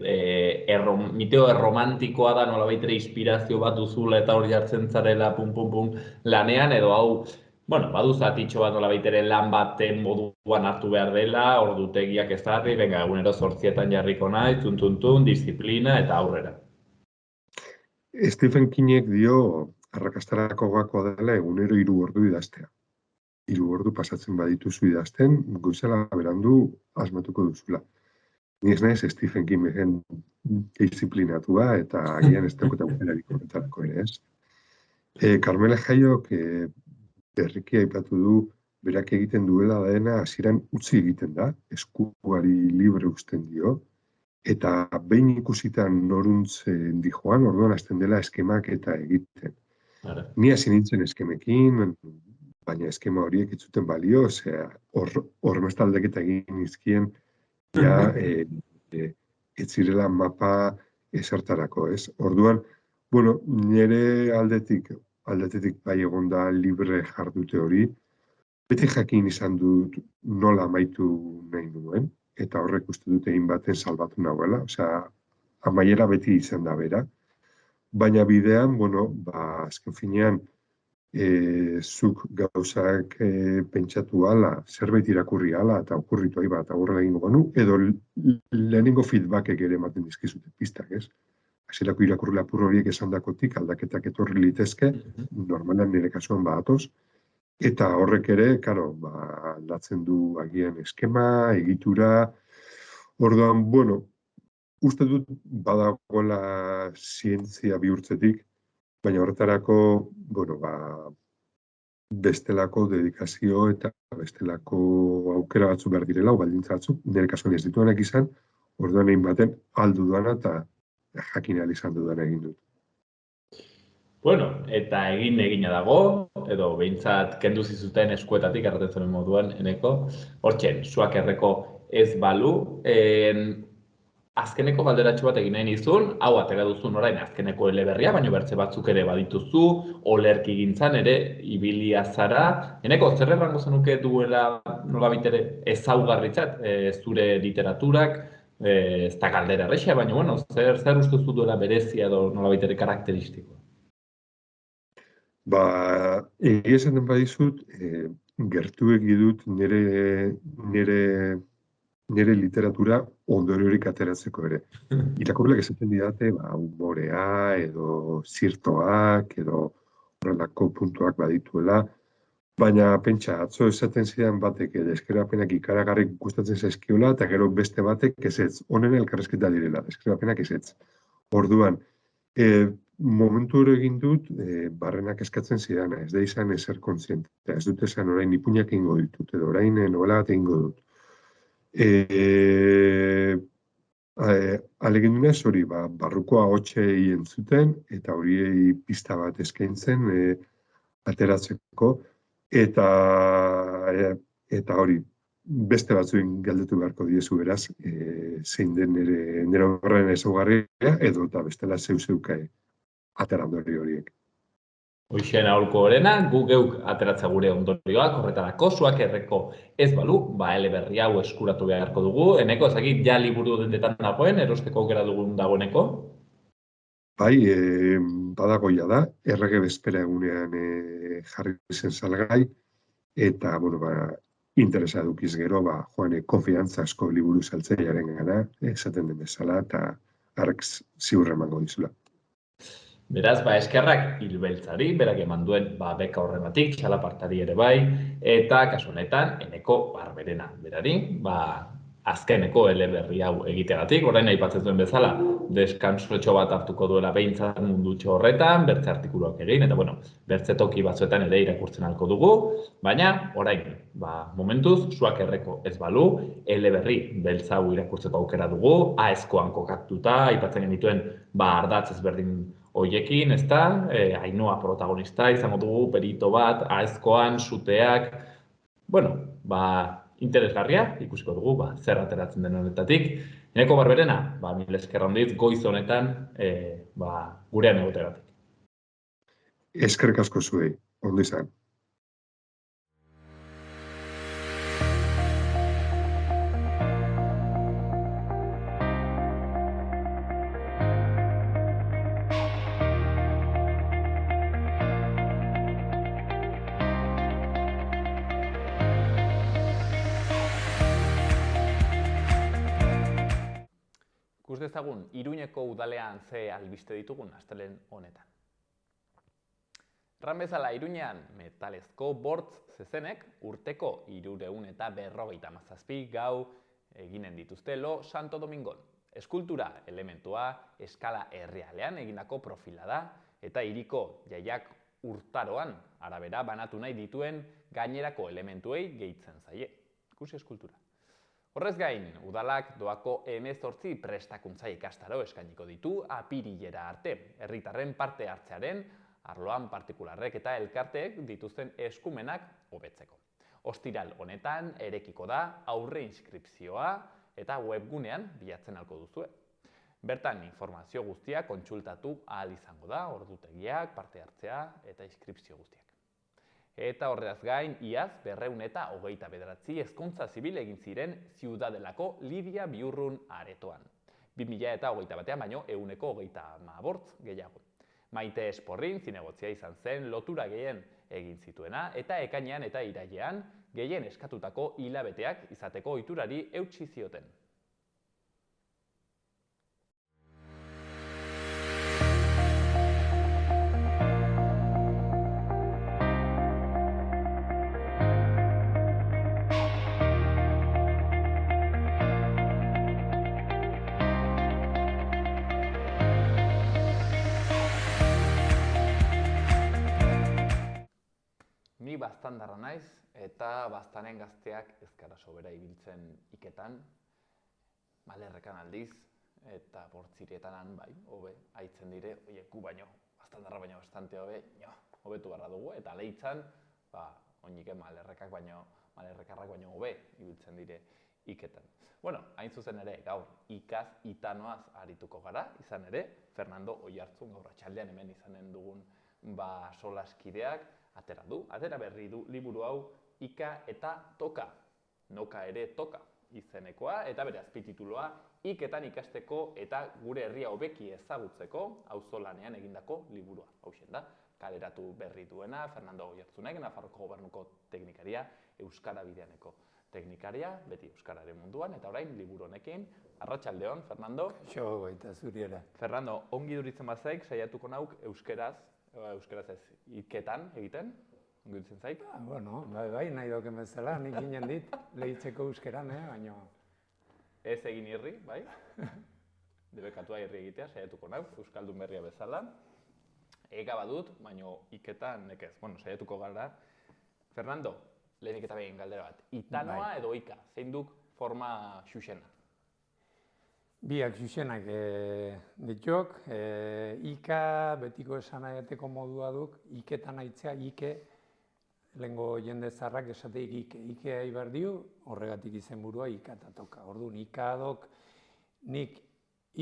miteo erromantikoa da, nolabait ere inspirazio bat duzula eta hori hartzen zarela lanean, edo hau, bueno, badu zatitxo bat nolabait ere lan baten moduan hartu behar dela, ordutegiak ezarri, venga, egunero 8 jarriko naiz, disiplina eta aurrera. Stephen Kingek dio arrakastarako gakoa dela egunero 3 ordu idaztea. 3 ordu pasatzen badituzu idazten, goizela berandu asmatuko duzula. Ni ez naiz Stephen Kingen disiplinatua eta agian ez daukot aukerarik horretarako ere, ez? Carmela Jaiok berriki aipatu du berak egiten duela dena hasieran utzi egiten da, eskuari libre uzten dio, eta behin ikusitan noruntzen dijoan, orduan hasten dela eskemak eta egiten. Ni hasi nintzen eskemekin, baina eskema horiek ez zuten balio, hormestaldeketa egin izkien, ja, ez zirela mapa ezertarako, ez? Orduan, bueno, nire aldetik bai egon da libre jardute hori, beti jakin izan dut nola amaitu nahi nuen, eta horrek uste dut egin baten salbatu nahuela, osea, amaiera beti izan da bera. Baina bidean, bueno, azken finean, zuk gauzak pentsatu ala, zerbait irakurri ala, eta okurritu ahi bat, horrela egingo banu, edo lehenengo feedbackek ere ematen dizkizute pistak, ez? hasierako irakurri lapur horiek esandakotik aldaketak etorri litezke, normalan nire kasuan badatoz, eta horrek ere, karo, aldatzen du agian eskema, egitura, orduan, bueno, uste dut badagoela zientzia bihurtzetik, baina horretarako, bueno, bestelako dedikazio eta bestelako aukera batzuk behar direla, baldintza batzuk, nire kasuan ez dituanak izan, orduan egin baten aldu duana eta jakin ahal izan dudan egin dut. Bueno, eta egina dago, edo behintzat kendu zizuten eskuetatik, erraten zuen moduan, eneko, hortxen, zuak erreko ez balu, azkeneko galderatxo bat egin nahi nizun, hau atera duzun orain azkeneko eleberria, baina bertze batzuk ere badituzu, olerki gintzan ere, ibilia zara. Eneko, zer errango zenuke duela nolabait ere ezaugarritzat zure literaturak, ez da galdera errexea, baina bueno, zer ustuzu duela berezia edo nolabait ere karakteristikoa? Egia esan den badizut, gertuegi dut nire literatura ondoriorik ateratzeko ere. Irakurleak esaten didate, humorea edo zirtoak edo horrelako puntuak badituela, baina pentsa, atzo esaten zidan batek deskribapenak ikaragarrik gustatzen zaizkiola eta gero beste batek ezetz. Honen elkarrezketa direla, deskribapenak ezetz. Orduan, momentu hori egin dut, barrenak eskatzen zidana, ez da izan ezer kontzientea, ez dut esan orain ipuinak egingo ditut, edo orain novela bat egingo dut. Alegin dunez hori, barrukoa hotxei entzuten, eta horiei pista bat eskaintzen ateratzeko, eta hori, beste batzuen galdetu beharko diezu beraz, zein den nire horren ezaugarria, edo eta bestela zeu-zeuka aterandori horiek. Hoixen aholko horrena, gu geuk ateratza gure ondorioak, horretarako zuak erreko ez balu, eleberri hau eskuratu beharko dugu. Eneko, ezagik, ja liburu dendetan dagoen, erosteko aukera dugun dagoeneko? Bai, badagoia da, errege bezpera egunean jarri zen salgai, eta, interesa dukiz gero, joan konfiantza asko liburu saltzailearen gana, esaten den bezala, eta harrek ziurra emango dizula. Beraz, eskerrak hilbeltzari, berak eman duen beka horregatik, txalapartari ere bai, eta kasu honetan, Eneko Barberena berari, azkeneko eleberri hau egiteagatik, orain aipatzen duen bezala, deskansuetxo bat hartuko duela behintzat mundutxo horretan, bertze artikuluak egin, eta bertze toki batzuetan ere irakurtzen halko dugu, baina orain, momentuz, zuak erreko ez balu, eleberri beltza hau irakurtzeko aukera dugu, aezkoan kokatuta, aipatzen genituen ardatz ezberdin hoiekin, ezta, Ainhoa protagonista izango dugu, perito bat, aezkoan, suteak, interesgarria, ikusiko dugu, zer ateratzen den honetatik. Eneko Barberena, mil esker handiz, goiz honetan, gurean egoteagatik. Eskerrik asko zuei, ondo izan. Ikus dezagun, Iruñeko udalean ze albiste ditugun astelehen honetan. Erran bezala, Iruñean metalezko bortz zezenek urteko 357 gau eginen dituzte lo Santo Domingon. Eskultura elementua eskala errealean egindako profila da eta hiriko jaiak urtaroan arabera banatu nahi dituen gainerako elementuei gehitzen zaie. Ikusi eskultura. Horrez gain, udalak doako 18 prestakuntza ikastaro eskainiko ditu apirilera arte, herritarren parte hartzearen, arloan partikularrek eta elkarteek dituzten eskumenak hobetzeko. Ostiral honetan erekiko da aurre inskripzioa eta webgunean bilatzen halko duzue. Bertan informazio guztia kontsultatu ahal izango da, ordutegiak, parte hartzea eta inskripzio guztiak. Eta horretaz gain, iaz 229 ezkontza zibil egin ziren Ziudadelako Lidia Biurrun aretoan. 2021 baino 128 gehiago. Maite Esporrin zinegotzia izan zen lotura gehien egin zituena eta ekainean eta irailean gehien eskatutako hilabeteak izateko ohiturari eutsi zioten. bastandarra naiz, eta bastanen gazteak ezkara sobera ibiltzen iketan, malerrekan aldiz, eta bortzirietan bai, hobe, haitzen dire, gu baino, bastandarra baino bastante hobe, hobetu barra dugu, eta leitzan, oinike malerrekarrak baino hobe ibiltzen dire iketan. Bueno, hain zuzen ere, gaur ikaz itanoaz arituko gara, izan ere, Fernando Oiartzun gaur atxaldean hemen izanen dugun solaskideak atera berri du liburu hau Ika eta Toka, Noka ere Toka izenekoa, eta bere azpititulua iketan ikasteko eta gure herria hobeki ezagutzeko auzolanean egindako liburua. Hauxen da, kaleratu berri duena Fernando Oiartzunek, Nafarroko Gobernuko teknikaria, Euskara Bideaneko teknikaria, beti Euskararen munduan, eta orain liburu honekin. Arratsaldeon, Fernando. Kaixo, baita zuriera. Fernando, ongi duritzen bazaik, saiatuko nauk euskeraz ez, iketan egiten, ongi duritzen zaik? Bueno, bai, nahi doken bezala, nik ginen dit, lehitzeko euskeran, baina... Ez egin irri, bai? Debekatua irri egitea, saiatuko nauk, euskaldun berria bezala. Ega badut, baina iketan nekez. Bueno, saiatuko gara. Fernando, lehenik eta behin galdera bat. Itanoa edo ika, zein duk forma xuxena? Biak xuxenak dituk, ika betiko esan aiateko modua duk, iketan aitzea, ike, lehengo jende zarrak esateik ike. Ike aibar diu, horregatik izenburua Ika eta Toka. Orduan, ika adok, nik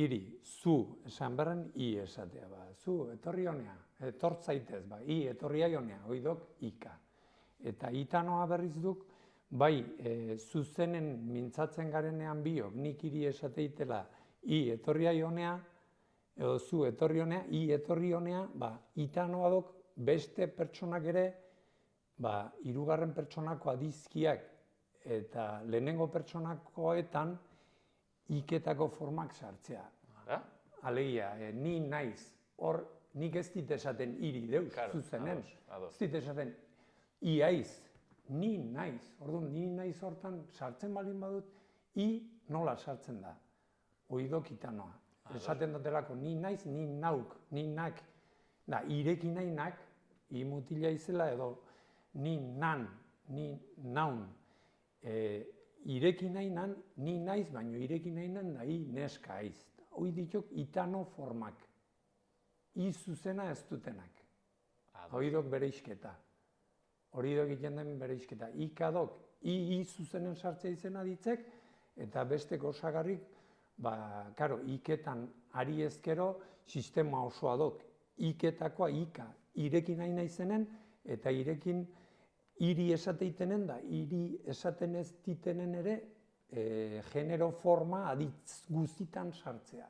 iri, zu esan berren, i esatea. Zu, etorri honea, etortzaitez, i etorri honea, hoi dok, ika. Eta itanoa berriz duk, bai, zuzenen mintzatzen garenean biok, nik iri esateitela i etorri honea, edo zu etorri honea, i etorri honea, itanoa duk beste pertsonak ere, hirugarren pertsonako adizkiak eta lehenengo pertsonakoetan iketako formak sartzea. Alegia, ni naiz, hor nik ez dit esaten iri deus, zuzenen, ez dit esaten i aiz, ni naiz, orduan ni naiz hortan sartzen baldin badut, i nola sartzen da, oidok itanoa. Esaten datelako ni naiz, ni nauk, ni nak, da ireki nahi nak, i mutila izela edo ni nan, ni naun, ireki nahi nan, ni naiz, baino ireki nahi nan, da i neska aiz. Hoi ditok itano formak, i zuzena ez dutenak, hoi dok bere isketa. Hori dok egiten den bere isketa. Ikadok, i zuzenen sartzea izena ditzek, eta beste gozagarrik, karo, iketan ari ezkero, sistema osoa dok. Iketakoa, ika, irekin nahi naizenen, eta irekin iri esateitenen da, iri esaten ez ditenen ere, genero forma aditz guztitan sartzea.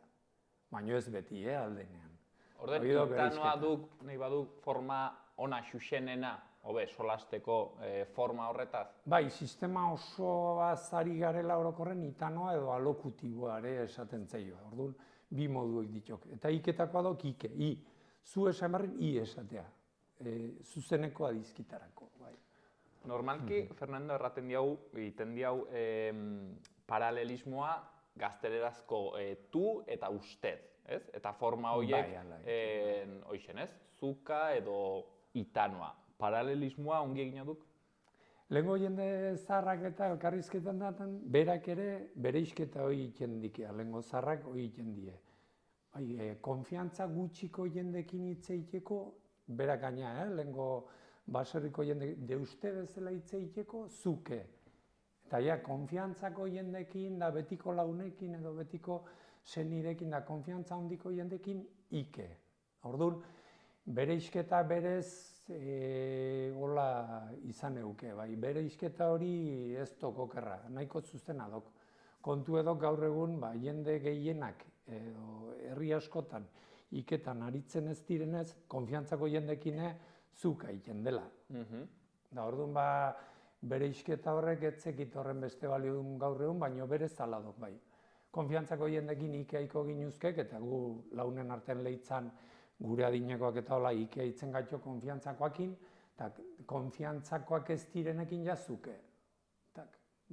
Baina ez beti, aldenean. Orden, itanoa duk, nahi baduk, forma ona xuxenena, hobe, solasteko forma horretaz? Bai, sistema osoa zari garela orokorren itanoa edo alokutiboa ere esaten zaio. Orduan, bi moduek ditok. Eta iketakoa dok ike, i. Zu esan barren, i esatea. Zuzeneko adizkitarako. Normalki, Fernando, erraten diau, egiten diau paralelismoa gaztelerazko tu eta ustez, ez? Eta forma horiek, hoixen, ez? Zuka edo itanoa. Paralelismoa ongi egina duk? Lehenko jende zaharrak eta elkarrizketan daten, berak ere bere isketa hori egiten dikea, lehenko zaharrak hori egiten die. Konfiantza gutxiko jendekin hitz egiteko, berak gaina, lehenko baserriko jende, deuste bezala hitz egiteko, zuke. Eta konfiantzako jendekin, da betiko launekin edo betiko senirekin, da konfiantza handiko jendekin, ike. Orduan, bere isketa berez, hola izan euke, bere isketa hori ez tokokerra, nahiko zuzena dok. Kontu edo gaur egun, jende gehienak, herri askotan, iketan aritzen ez direnez, konfiantzako jendekine zuka egiten dela. Da orduan, bere isketa horrek etzekit horren beste balio duen gaur egun, baina bere zala dok bai. Konfiantzako jendekin ikeaiko ginuzkek, eta gu launen artean lehitzan, gure adinekoak eta hola ikea itzen gaitxo konfiantzakoakin, eta konfiantzakoak ez direnekin jazuke.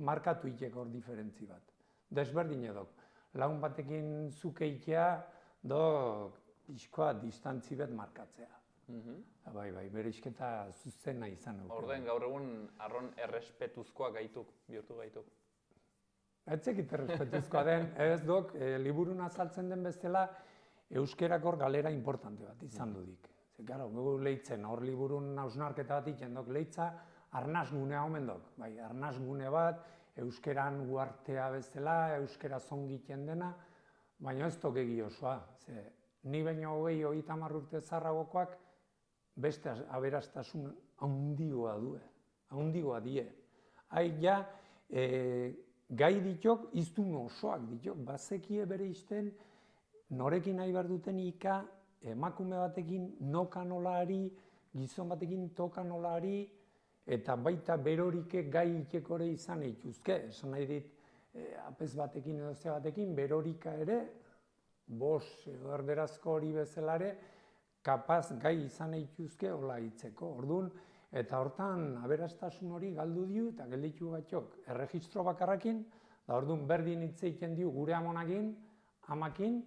Markatu ikeko hor diferentzi bat. Desberdin edok. Lagun batekin zuke ikea, do pixkoa distantzi bet markatzea. Bai, bereizketa zuzena izan dugu. Orden gaur egun arron errespetuzkoa gaituk, bihurtu gaituk. Etzekit errespetuzkoa den, ez dok, liburun azaltzen den bezala, euskerak hor galera importante bat izan dudik. Gero, gu lehitzen, hor liburun hausnarketa bat iken dok, lehitza arnazgunea omen dok. Bai, arnazgune bat, euskeran uartea bezala, euskera zongiten dena, baina ez dok egi osoa. Ni baino 20-30 urte zarragokoak beste aberastasun haundigoa du, haundigoa die. Ja, gai ditok, iztun osoak ditok, bazekie bere izten, norekin nahi behar duten ika, emakume batekin noka nolari, gizon batekin toka nolari, eta baita berorike gai ikekore izan ituzke. Esan nahi dit, apez batekin edo ze batekin, berorika ere, bos edo erderazko hori bezalare, kapaz gai izan ituzke hola hitzeko. Orduan, eta hortan aberastasun hori galdu diu eta gelditu batzok erregistro bakarrakin, da orduan berdin hitz egiten diu gure amonakin, amakin,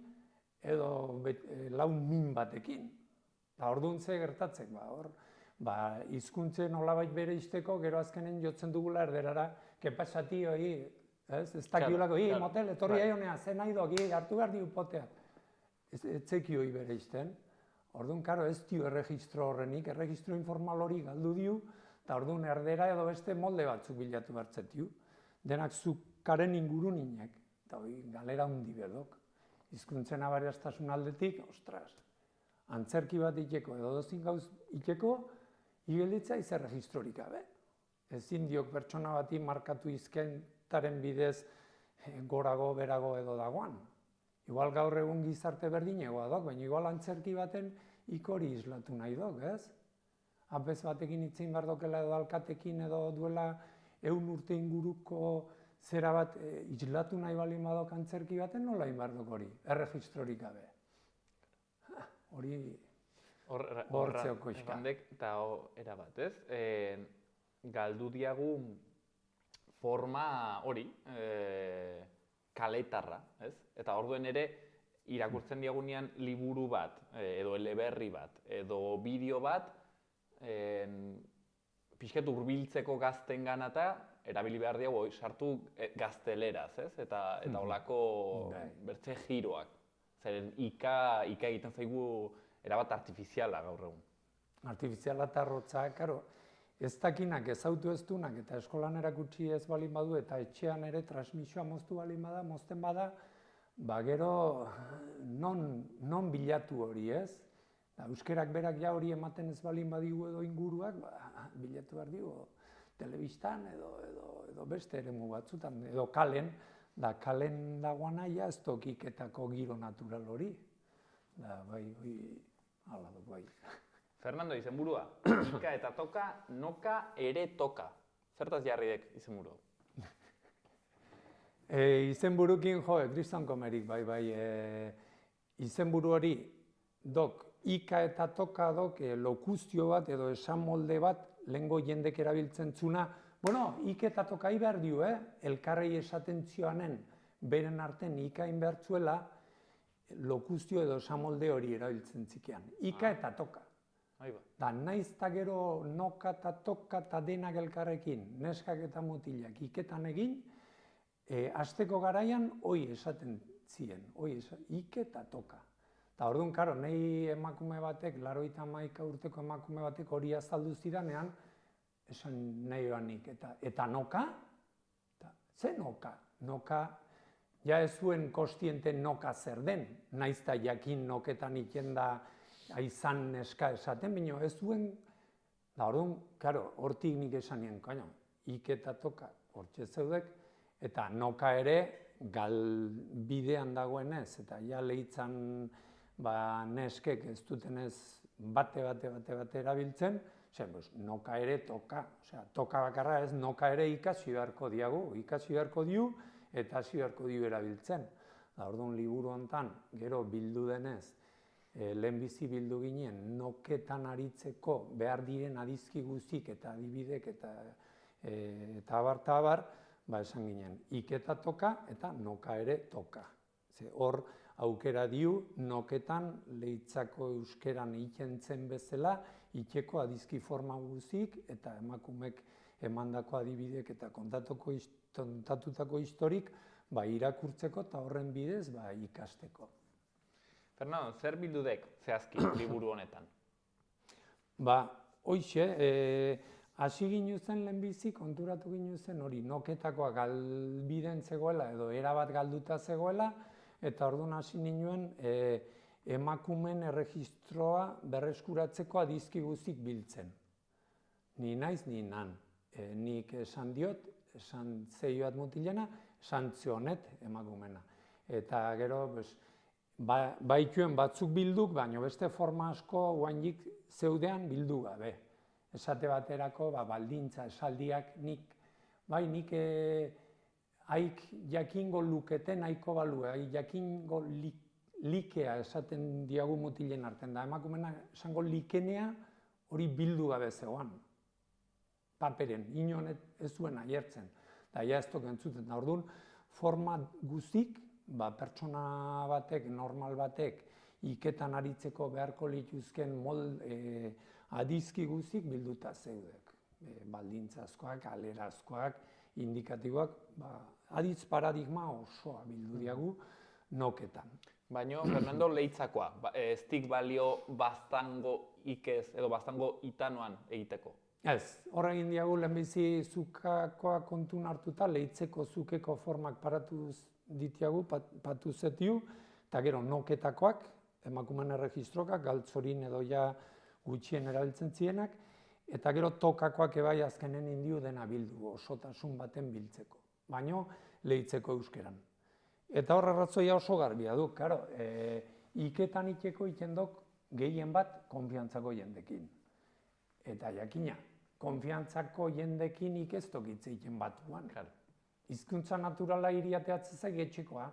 edo laun min batekin. Da orduan ze gertatzen, hizkuntzen nolabait bere izteko, gero azkenen jotzen dugula erderara, kepasati hori, ez dakiolako, motel, etorri aionea, ze nahi dok, hartu behar diu poteak. Ez zeki hori bere izten. Orduan, karo, ez dio erregistro horrenik, erregistro informal hori galdu diu, eta orduan erdera edo beste molde batzuk bilatu bertzet diu. Denak zukaren ingurun inek, eta hori galera hundi bedok. Hizkuntzen aberastasun aldetik, ostras, antzerki bat iteko edo dozin gauz iteko, igelditza iz erregistrorik gabe. Ezin diok pertsona bati markatu izkentaren bidez gorago, berago edo dagoan. Igual gaur egun gizarte berdinegoa dok, baina igual antzerki baten ikori islatu nahi dok, ez? Apez batekin itzein behar dokela edo alkatekin edo duela 100 urte inguruko zera bat islatu nahi bali badok antzerki baten nola behar dok hori, erregistrorik gabe. Hori hortzeoko iska. Eta erabat, ez? Galdu diagu forma hori, kaletarra, ez? Eta orduen ere, irakurtzen diagunean liburu bat, edo eleberri bat, edo bideo bat, pixket hurbiltzeko gazten ganata, erabili behar diago, sartu gazteleraz, ez? Eta holako bertze giroak. Zeren ika egiten zaigu erabat artifiziala gaur egun. Artifiziala eta arrotza, karo, ez dakinak, ez autu ez dunak, eta eskolan erakutsi ez balin badu, eta etxean ere transmisioa moztu balin bada, mozten bada, gero non bilatu hori ez? Euskerak berak ja hori ematen ez balin badigu edo inguruak, bilatu behar digu, telebistan edo beste eremu batzutan, edo kalen, da kalen dagoana ja ez tokiketako giro natural hori. Da, bai, hala duk, bai. Fernando, izenburua, ika eta toka, noka ere toka. Zertaz jarridek izenburua? Izenburukin, kriston komerik, bai. Izenburu hori, dok, ika eta toka dok, lokuzio bat edo esan molde bat, lehengo jendek erabiltzen zuna, bueno, ika eta toka behar dio, elkarrei esaten zioanen, beren arten ikain behar zuela, lokuzio edo esan molde hori erabiltzen zikean. Ika eta toka. Da, naiz eta gero noka eta toka eta denak elkarrekin, neskak eta mutilak iketan egin, hasteko garaian hoi esaten ziren, ike eta toka. Eta orduan, karo, nahi emakume batek, 81 urteko emakume batek hori azaldu zidanean, esan nahi banik, eta noka? Ze noka? Noka, ja ez zuen kostiente noka zer den, naiz eta jakin noketan iken da aizan neska esaten, baina ez zuen, da orduan, karo, hortik nik esan nien, ike eta toka hortxe zeudek, eta noka ere galbidean dagoenez, eta ja lehitzan neskek ez dutenez bate erabiltzen, noka ere toka, toka bakarra ez, noka ere ikasi beharko diagu, ikasi beharko diu, eta hasi beharko diu erabiltzen. Da orduan liburu hontan, gero bildu denez, lehenbizi bildu ginen, noketan aritzeko behar diren adizki guztik eta adibidek eta abar, esan ginen, iketa toka eta noka ere toka. Hor, aukera diu, noketan Leitzako euskeran ikentzen bezala, ikeko adizki forma guzik eta emakumek emandako adibidek eta kontatutako historik irakurtzeko eta horren bidez ikasteko. Fernando, zer bildu dek zehazki liburu honetan? Hoxe, hasi ginuzen lehenbizi, konturatu ginuzen hori noketakoa galbiden zegoela edo erabat galduta zegoela, eta orduan hasi ninuen emakumen erregistroa berreskuratzeko adizki guzik biltzen. Ni naiz, ni nan. Nik esan diot, esan zeioat mutilena, esan zionet emakumena. Eta gero, baituen batzuk bilduk, baina beste forma asko guainik zeudean bildu gabe. Esate baterako, baldintza, esaldiak, nik haik jakingo lukete nahiko balue, haik jakingo likea esaten diagu mutilen artean da. Emakumena esango likenea hori bildu gabe zegoan. Paperen, inonet ez zuen aiertzen. Da, ez dok entzuten. Orduan, forma guzik, pertsona batek, normal batek, iketan aritzeko beharko lituzken adizki guzik bilduta zeudek. Baldintzazkoak, alerazkoak, indikatiboak, aditz paradigma osoa bildu diagu noketan. Baina, Fernando, Leitzakoa, ez dik balio baztango ikez edo baztango itanoan egiteko? Ez, horre egin diagu lehenbizi zukakoa kontun hartuta, Leitzeko zukeko formak paratu ditiagu, patu zetiu, eta gero noketakoak, emakumen erregistrokak, galtzorin edo ja gutxien erabiltzen zienak, eta gero tokakoak ebai azkenen indiu dena bildu, osotasun baten biltzeko, baino Leitzeko euskeran. Eta horre arrazoia oso garbia du, karo, iketan ikeko ikendok gehien bat konfiantzako jendekin. Eta jakina, konfiantzako jendekin ikeztok itzeiten batuan. Hizkuntza naturala iriateatzen zaik etxekoa.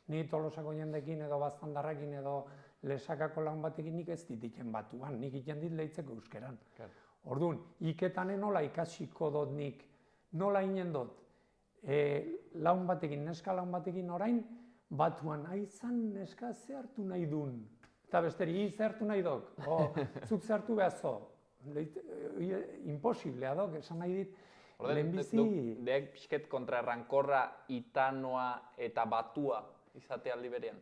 Ni Tolosako jendekin edo Baztandarrakin edo Lesakako laun batekin nik ez ditiken batuan, nik iten dit Leitzeko euskeran. Orduan, iketanen nola ikasiko dut nik, nola inen dut, laun batekin, neska laun batekin orain, batuan, aizan neska zehartu nahi dun. Eta besteri, zehartu nahi duk, zuk zehartu behazo. Imposiblea dok, esan nahi dit, lehenbizi... Deek pixket kontrarrankorra, itanoa eta batua izate aldi berean?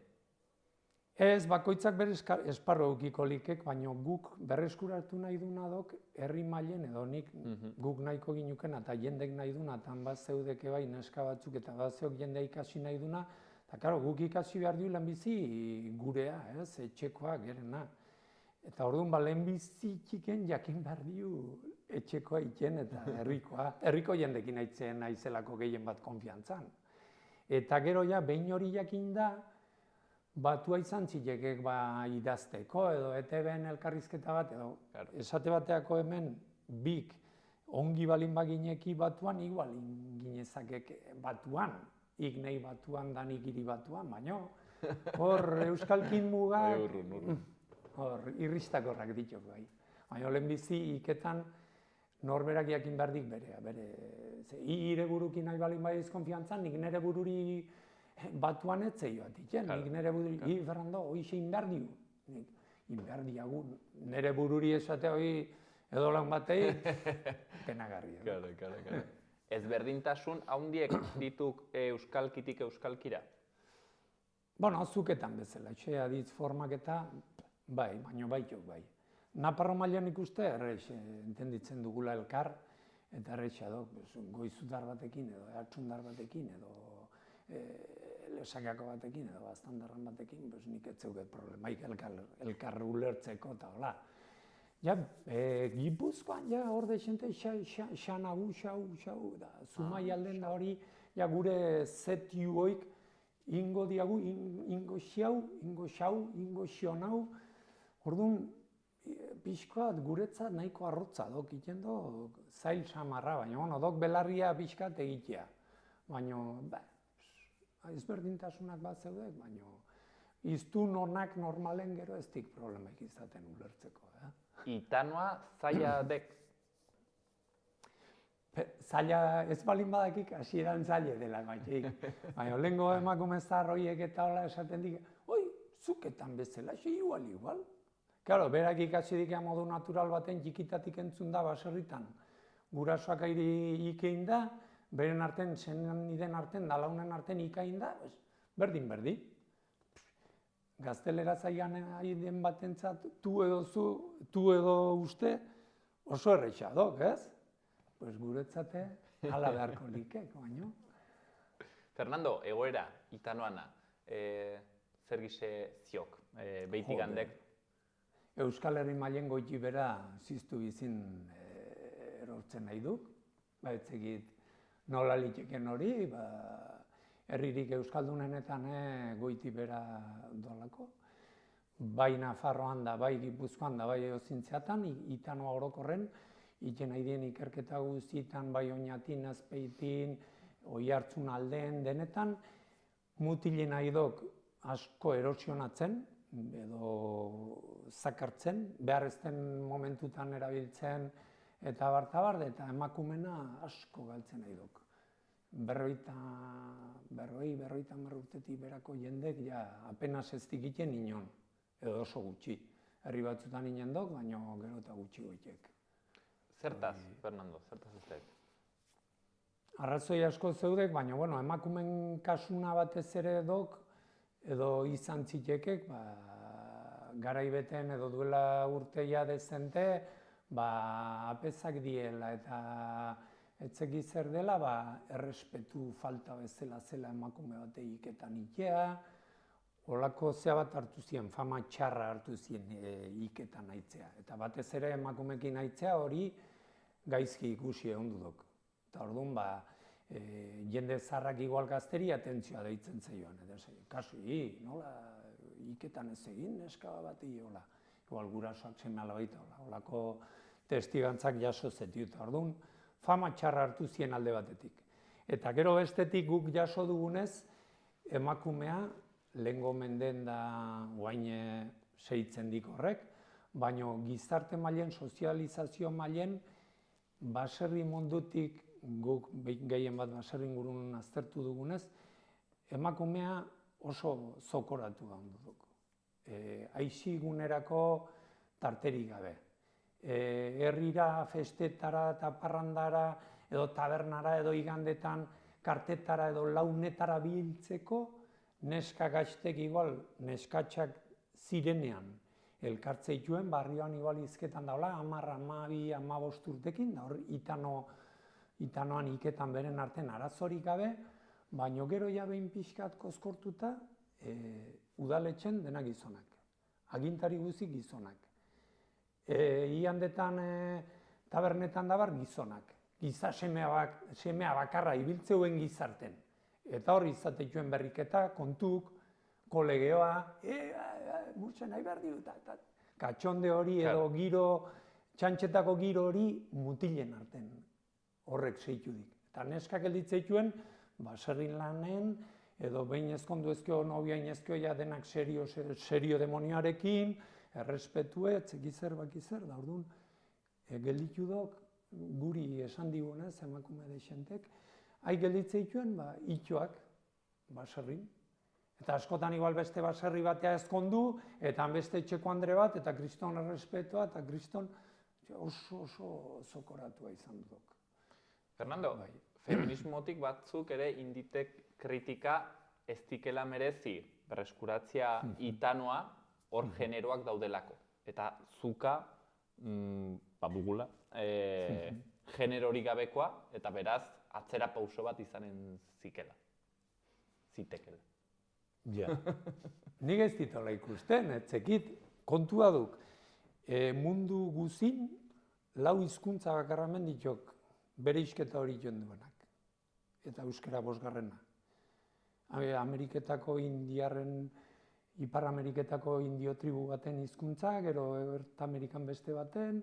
Ez, bakoitzak bere esparro eukiko likek, baina guk berreskuratu nahi duna dok, herri mailen edo nik guk nahiko ginuken eta jendek nahi duna, eta bat zeudeke bai neska batzuk eta bat zeok jendea ikasi nahi duna, eta karo, guk ikasi behar du lehenbizi gurea, etxekoa gerena. Eta orduan, lehenbizi txiken jakin behar diu etxekoa iken eta herrikoa. Herriko jendekin aitzen naizelako gehien bat konfiantzan. Eta gero ja, behin hori jakin da, batua izan zitekek idazteko edo ETB-en elkarrizketa bat, edo esate bateako hemen bik ongi balin bagineki batuan, igual ginezakek batuan, ik nahi batuan, danik hiri batuan, baina hor euskalkin mugak... Hor, irristakorrak ditok bai. Baina lehenbizi iketan norberak jakin behar dik berea. Ire burukin nahi balin baiz konfiantzan, nik nire bururi batuan etzei bat iken. Nik nire bururi, Fernando, hoxe inbehar diu. Inbehar diagu, nire bururi esate hoi edo lan batei, penagarria. Ezberdintasun haundiek dituk euskalkitik euskalkira? Bueno, zuketan bezala, etxe aditz formak eta bai, baina baitok bai. Naparro mailan ikuste, errex, entenditzen dugula elkar, eta errexa do, goizudar batekin edo hartzundar batekin edo lesakako batekin edo Baztandarran batekin, nik ez zeuket problemaik elkar ulertzeko eta hola. Ja, Gipuzkoan, ja, hor dexente, xanagu, xau, da, Zumai alden da hori, ja, gure zetiuoik, ingo diagu, ingo xau, ingo xionau. Orduan, pixkoat guretzat nahiko arrotza dok iten do, zail samarra, baina dok belarria pixkat egitea. Baina, ezberdintasunak bat zeudek, baina iztun honak normalen gero ez dik problemaik izaten ulertzeko. Itanoa zaila dek? Zaila ez balin badakik hasieran zaila dela, baina lehenko emakume zahar horiek eta hola esaten dik, zuketan bezala, igual. Claro, berak ikasi dikea modu natural baten txikitatik entzun da baserritan. Gurasoak airi ikein da, beren arten, zeniden arten, dalaunen arten ikain da, berdin. Gaztelera zaian aiden batentzat, tu edo uste, oso erreixa dok, ez? Pues guretzate, hala beharko likek, baino. Fernando, egoera, itanoana, zer gize ziok, behitik handek? Euskal Herri mailen goiti bera ziztu bizin erortzen nahi duk. Etzegit nola liteken hori, herririk euskaldunenetan goiti bera dolako. Bai Nafarroan da, bai Gipuzkoan da, bai Eozintziatan, itanoa orokorren, iten nahi dien ikerketa guztietan, bai Oñatin, Azpeitin, Oiartzun aldeen denetan, mutilen nahi dok asko erosionatzen, edo zakartzen, beharrezten momentutan erabiltzen, eta bartabar, eta emakumena asko galtzen nahi dok. Berroita urtetik berako jendek, ja, apenas ez dikiten inon, edo oso gutxi. Herri batzutan inen dok, baina gero eta gutxi goitek. Zertaz, Fernando, zertaz ez dek? Arrazoi asko zeudek, baina emakumen kasuna batez ere dok, edo izan zitekek, garaibeten edo duela urteia dezente, apezak diela eta etzeki zer dela, errespetu falta bezala zela emakume bate iketan ikea, holako zea bat hartu ziren, fama txarra hartu ziren iketan aitzea. Eta batez ere emakumekin aitzea hori gaizki ikusi egon dudok. Eta orduan, jende zaharrak igual gazteri atentzioa deitzen zaioan. Kasu, nola iketan ez egin, neska bat hola. Igual gurasoak seme alabaita hola. Holako testigantzak jaso zetiut. Orduan, fama txarra hartu zien alde batetik. Eta gero bestetik guk jaso dugunez, emakumea lehengo menden da guain seitzen dik horrek, baina gizarte mailen, sozializazio mailen, baserri mundutik, guk gehien bat baserri ingurun aztertu dugunez, emakumea oso zokoratu da onduduk. Aixigunerako tarterik gabe. Herrira, festetara eta parrandara, edo tabernara, edo igandetan, kartetara edo launetara biltzeko, neska gaztek igual, neskatxak zirenean elkartzeituen, barrioan igual izketan daula, 10, 12, 15 urtekin, da hor itanoan iketan beren arten arazorik gabe, baino gero ja behin pixkat kozkortuta, udaletxen dena gizonak, agintari guzik gizonak. Iandetan, tabernetan dabar gizonak, giza semea bakarra ibiltzeuen gizarten. Eta hor izateituen berriketa, kontuk, kolegeoa, murtzen nahi behar dut, katxonde hori edo giro, txantxetako giro hori mutilen arten horrek zeitudik. Eta neskak elditzeituen, baserrin lanen, edo behin ezkondu ezkio, nobiain ezkio, ja denak serio demonioarekin, errespetue, etzekizer bakizer, da orduan, gelditu dok, guri esan digunez, emakume deixentek, hai gelditzeituen, itxoak, baserrin. Eta askotan igual beste baserri batea ezkondu, eta beste etxeko andre bat, eta kriston errespetoa, eta kriston oso zokoratua izan dudok. Fernando, feminismotik batzuk ere inditek kritika ez dikela merezi berreskuratzea itanoa hor generoak daudelako. Eta zuka, dugula, generorik gabekoa, eta beraz, atzera pauso bat izanen zitekela. Ja, nik ez ditola ikusten, etzekit, kontua duk, mundu guzin, lau hizkuntza bakarramen ditok bere isketa hori joan duenak, eta euskara bosgarrena. Ameriketako indiarren, Ipar Ameriketako indio tribu baten hizkuntza, gero Ert Amerikan beste baten,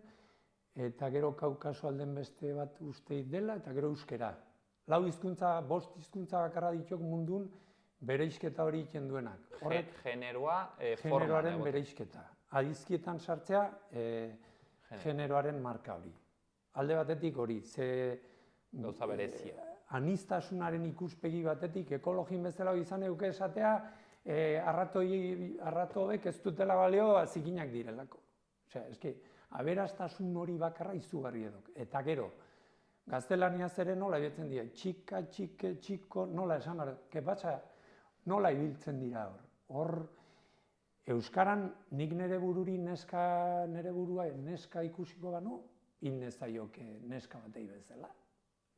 eta gero Kaukaso alden beste bat usteit dela, eta gero euskara. Lau hizkuntza, 5 hizkuntza bakarra ditok mundun bereizketa hori egiten duenak. Generoa generoaren bereizketa. Adizkietan sartzea generoaren marka hori. Alde batetik hori, gauza berezia. Anistasunaren ikuspegi batetik ekologin bezala izan euke esatea, arratoek ez dutela balio zikinak direlako. Osea, eski, aberastasun hori bakarra izugarri edok. Eta gero, gaztelaniaz ere nola ibiltzen dira, txika, txike, txiko, nola esan hori, nola ibiltzen dira hor. Hor, euskaran nik nire burua neska ikusiko banu, nezaioke neska batei bezala,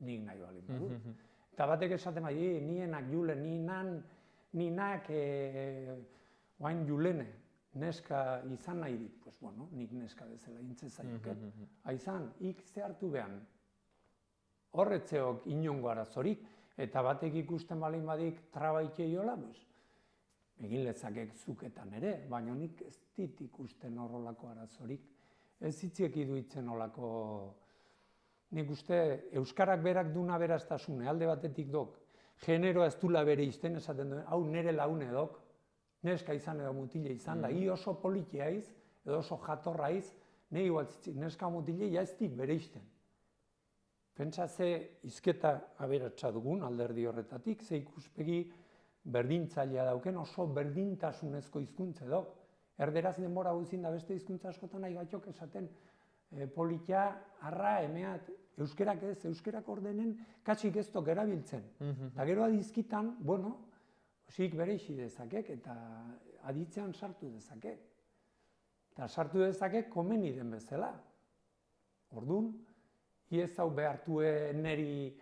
nik nahi balin badu. Eta batek esaten bai, nienak julen, ninak oain julene, neska izan nahi dit. Pues bueno, nik neska bezala intzezaioket. Aizan, ik ze hartu behan, horretzeok inongo arazorik, eta batek ikusten balin badik trabaikeiola, egin lezakek zuketan ere, baina nik ez dit ikusten horrelako arazorik. Ez hitziek iduitzen horrelako, nik uste euskarak berak duna beraztasune, alde batetik dok, generoa ez dula bere izten esaten duen, hau nire laune dok, neska izan edo mutile izan da, hi oso politia iz, edo oso jatorra iz, nahi igualtzitzik, neska mutile ja ez dik bere izten. Pentsa ze izketa aberatsa dugun alderdi horretatik, ze ikuspegi berdintzailea dauken oso berdintasunezko hizkuntza dok. Erderaz denbora guzin da beste hizkuntza askotan nahi batzuk esaten politia, arra, emeat, euskerak ez, euskerak ordenen katxik ez dok erabiltzen. Eta gero adizkitan, bueno, osik bere isi dezakek eta aditzean sartu dezakek. Eta sartu dezakek komeni den bezala. Orduan, ez hau behartue neri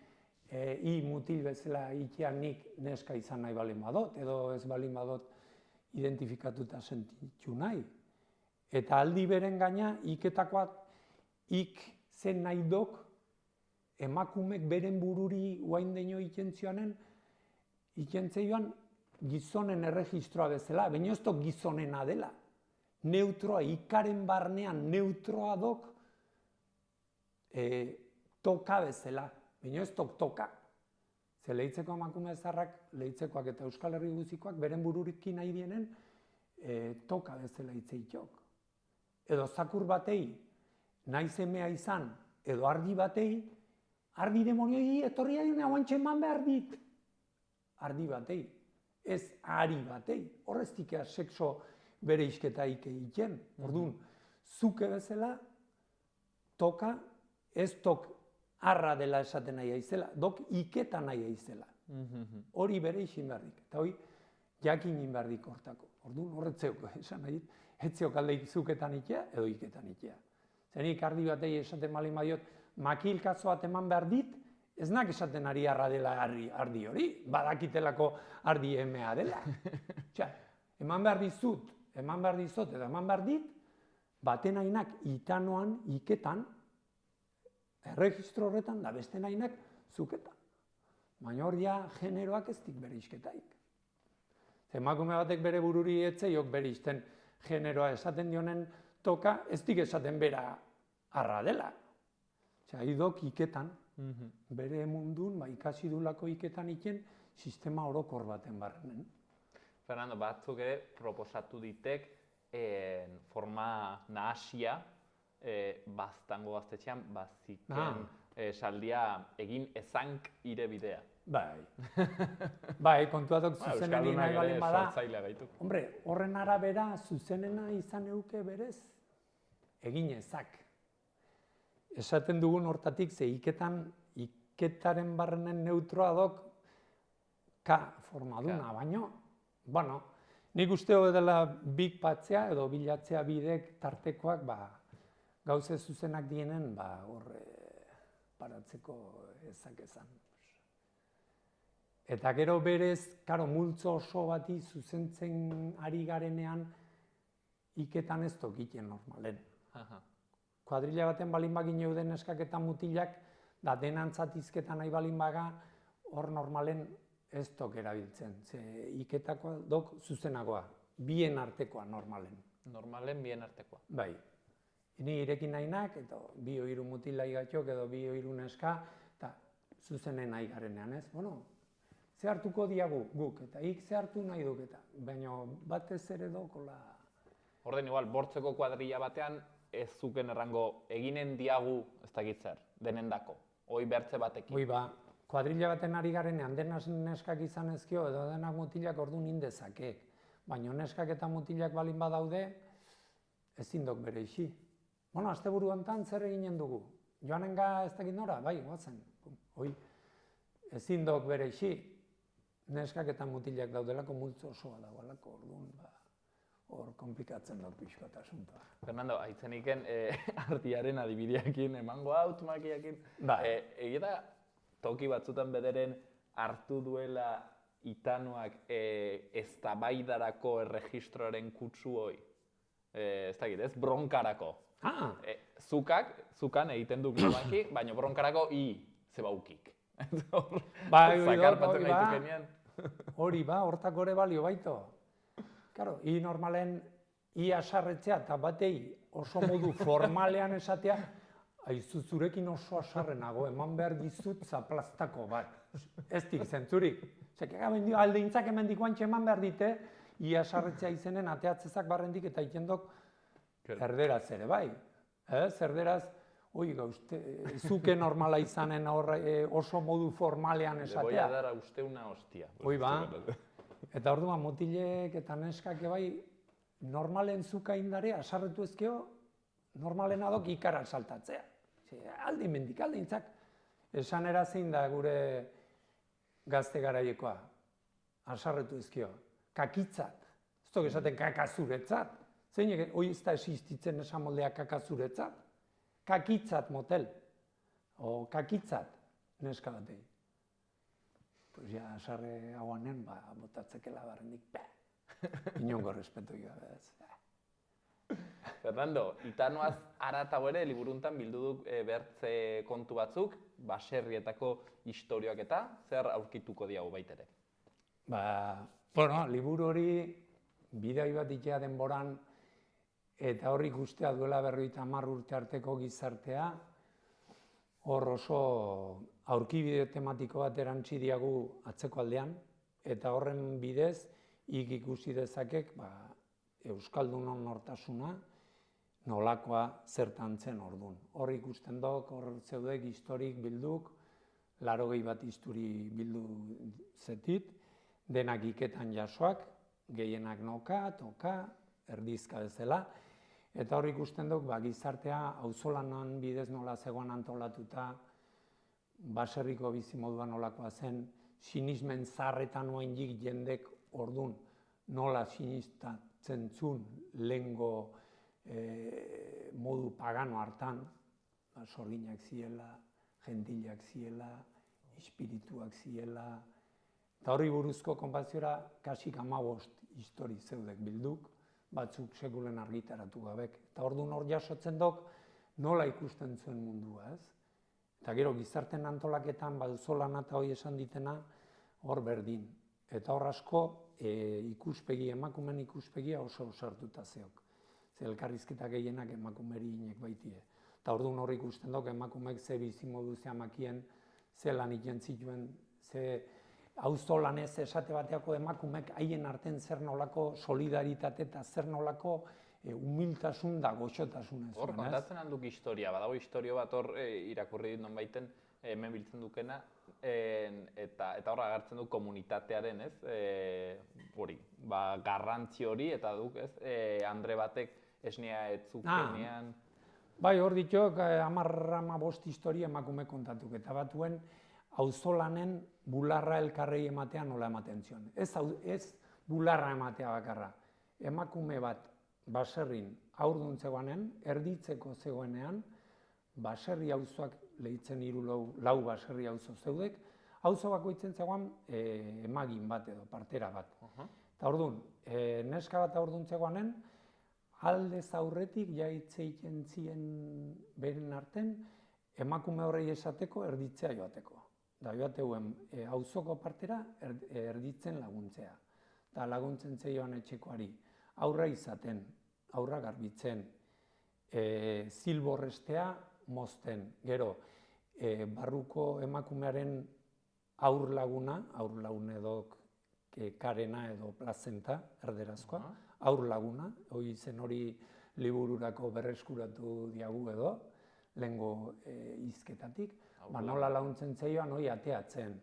i mutil bezala itian nik neska izan nahi balin badot, edo ez balin badot identifikatuta sentitu nahi. Eta aldi beren gaina, iketakoak ik zen nahi dok, emakumek beren bururi guain deino ikentzioanen, ikentzeioan gizonen erregistroa bezala, baina ez dok gizonena dela. Neutroa, ikaren barnean neutroa dok, toka bezala, baina ez toka. Ze lehitzeko emakume zarrak, lehitzekoak eta Euskal Herri guzikoak, beren bururikin nahi dienen, toka bezala hitzeitok. Edo zakur batei, nahi zemea izan, edo ardi batei, ardi demonioi etorri adien hauantxe eman behar dit. Ardi batei, ez ari batei. Horreztikea sexo bere isketaik egiten. Orduan, zuke bezala, toka, ez tok arra dela esaten nahi aizela, dok iketa nahi aizela. Hori bere isin beharrik, eta hori jakinin beharrik hortako. Orduan horretzeoko, esan nahi, etzeok alde zuketan itea edo iketan itea. Zenik ardi batei esaten balin badiot, makilkazo bat eman behar dit, ez nak esaten ari arra dela ardi hori, badakitelako ardi emea dela. Eman behar dizut, eman behar dizut, edo eman behar dit, baten ainak itanoan, iketan, erregistro horretan da beste nahinak zuketan. Baina hor ja generoak ez dik bere isketaik. Emakume batek bere bururi etzeiok bere izten generoa esaten dionen toka, ez dik esaten bera arra dela. Idok iketan, bere mundun, ikasi dulako iketan iken, sistema orokor baten barrenen. Fernando, batzuk ere proposatu ditek forma nahasia, baztango gaztetxean, baziken saldia egin ezank ire bidea. Bai, kontuatok zuzenen nahi balin bada. Hombre, horren arabera zuzenena izan euke berez, egin ezak. Esaten dugun hortatik, ze iketaren barrenen neutroa dok ka formaduna, baino, bueno, nik uste dela bik batzea edo bilatzea bidek tartekoak, gauze zuzenak dienen, horre paratzeko ezak ezan. Eta gero berez, multzo oso bati zuzentzen ari garenean, iketan ez tokiten normalen. Kuadrilla baten balin bagin euden eskaketan mutilak, da denantzat izketan nahi balin baga, hor normalen ez tok erabiltzen. Ze iketakoa dok zuzenagoa, bien artekoa normalen. Normalen bien artekoa. Bai. Ni irekin nahinak, eta bi oiru mutila igatzok, edo bi oiru neska, eta zuzenen nahi garenean, ez? Bueno, ze hartuko diagu guk, eta ik ze hartu nahi duk, eta baina batez ere dokola. Orden igual, bortzeko kuadrilla batean, ez zuken errango eginen diagu, ez dakit zer, denendako, hoi bertze batekin. Hoi kuadrilla baten ari garenean, denak neskak izan ezkio, edo denak mutilak orduan indezakek. baina neskak eta mutilak balin badaude, ezin dok bere isi. Bueno, asteburu hontan zer eginen dugu? Joanenga ez dakit nora, bai, goazen. Ezin dok bere isi, neskak eta mutilak daudelako multzo osoa dagoelako, orduan, hor komplikatzen dut pixkat asuntoa. Fernando, aitzeniken ardiaren adibideakin, emango makiakin. Egia da, toki batzutan bederen hartu duela Itanoak eztabaidarako erregistroaren kutsu hoi. Ez dakit, ez? Bronkarako. Zukan egiten duk nolaki, baina bronkarako zebaukik. Zakarpatzen gaitukenean. Hori ba, hortak gore balio baito. Karo, normalen asarretzea eta batei oso modu formalean esatea, aizu zurekin oso asarrenago, eman behar dizut zaplastako bat. Ez dik zentzurik. Aldeintzak hemendik guantxe eman behar dite, asarretzea izenen ateatzezak barrendik eta ikendok erderaz ere, bai. Erderaz, zuke normala izanen oso modu formalean esatea. Le voy a dar a usted una hostia. Hoi ba, eta orduan mutilek eta neskak bai, normalen zuka indare, asarretu ezkeo, normalen adok ikara saltatzea. Aldi mendik, aldeintzak, esan erazein da gure gazte garaiekoa, asarretu ezkeo, kakitzat, ez duk esaten kakazuretzat, zeinek, hoi ez da existitzen esan moldea kakazuretzat, kakitzat motel, o kakitzat neska batei. Pues ja, asarre hauanen, botatzekela barrendik, inongo respeto gabe ez. Fernando, Itanoaz haratago ere liburuntan bildu duk bertze kontu batzuk, baserrietako istorioak eta zer aurkituko diago baitere? Liburu hori bidai bat itea denboran eta hor ikustea duela 50 urte arteko gizartea, hor oso aurkibide tematiko bat erantzi diagu atzeko aldean, eta horren bidez ikusi dezakek Euskaldunon nortasuna nolakoa zertan zen orduan. Hor ikusten dok, hor zeudek historik bilduk, 80 bat histuri bildu zetit, denak iketan jasoak, gehienak noka, toka, erdizka bezala, eta hor ikusten dok, gizartea auzolanan bidez nola zegoan antolatuta, baserriko bizimodua nolakoa zen, sinismen zarretan oaindik jendek orduan nola sinistatzen zuen lehengo modu pagano hartan, sorginak ziela, gentilak ziela, espirituak ziela, eta horri buruzko konpaziora kasik 15 histori zeudek bilduk, batzuk sekulen argitaratu gabek. Eta orduan hor jasotzen dok nola ikusten zuen mundua, ez? Eta gero gizarten antolaketan baduzolan eta hoi esan ditena hor berdin. Eta hor asko ikuspegi, emakumen ikuspegia oso sartuta zeok. Ze elkarrizketa gehienak emakumeri inek baitie. Eta orduan hor ikusten dok emakumek ze bizimodu zeamakien, ze lan iken zituen, ze auzolanez esate bateako emakumek haien arten zer nolako solidaritate eta zer nolako humiltasun da goxotasunez. Hor, kontatzen handuk historia, badago historio bat hor irakurri dit nonbaiten hemen biltzen dukena, eta hor agertzen du komunitatearen, ez? Hori, garrantzi hori, eta duk, ez? Andre batek esnea etzukenean. Bai, hor ditok, 10-15 historia emakume kontatuk, eta batuen auzolanen bularra elkarrei ematea nola ematen zion. Ez bularra ematea bakarra. Emakume bat baserrin haurdun zegoanen, erditzeko zegoenean, baserri auzoak lehitzen 3-4 baserri auzo zeudek, auzo bakoitzen zegoan emagin bat edo, partera bat. Eta orduan, neska bat haurdun zegoanen, aldez aurretik jaitzeiten zien beren arten, emakume horrei esateko erditzea joateko. Da joateuen auzoko partera erditzen laguntzea. Eta laguntzen zeioan etxekoari. Aurra izaten, aurra garbitzen, zilborrestea mozten. Gero, barruko emakumearen aur lagun edo karena edo plazenta, erderazkoa, aur laguna, hori zen hori libururako berreskuratu diagu edo, lehengo hizketatik, nola laguntzen zeioan hori ateatzen.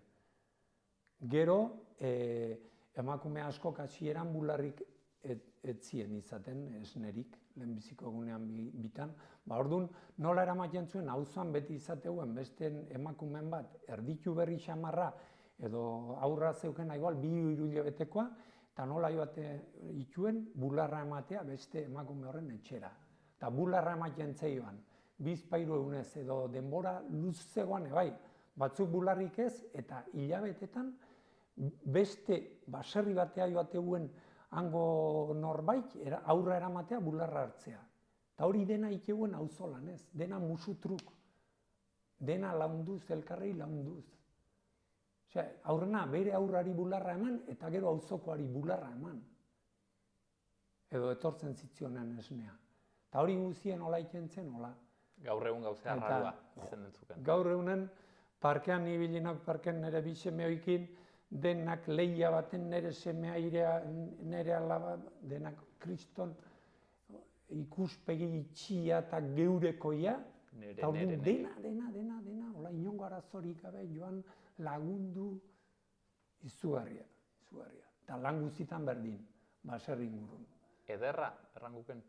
Gero, emakume asko hasieran bularrik etzien izaten esnerik, lehenbiziko egunean bitan. Orduan, nola eramaten zuen, auzoan beti izateuen beste emakumeen bat, erditu berri xamarra, edo aurra zeukena igual, 2-3 hilabetekoa, eta nola ituen bularra ematea beste emakume horren etxera. Eta bularra ematen zeioan, 2-3 egunez edo denbora luzegoan bai, batzuk bularrik ez, eta hilabetetan beste baserri batea joateuen hango norbait, aurra eramatea bularra hartzea. Eta hori dena ikeuen auzolan ez, dena musutruk, dena launduz, elkarrei launduz. Osea, aurrena bere aurrari bularra eman, eta gero auzokoari bularra eman. Edo etortzen zitzionen esnea. Eta hori guzien hola ikentzen, hola. Gaur egun gauzea arrarua izen dentzuken. Gaur egunen, parkean ibilinak parkean nire bi semeoikin, denak lehia baten nire semea irea, nire alaba, denak kriston ikuspegi itxia eta geurekoia, eta hori dena, hola inongo arazorik gabe joan lagundu izugarria. Eta lan guztietan berdin, baserri ingurun. Ederra, erranguken?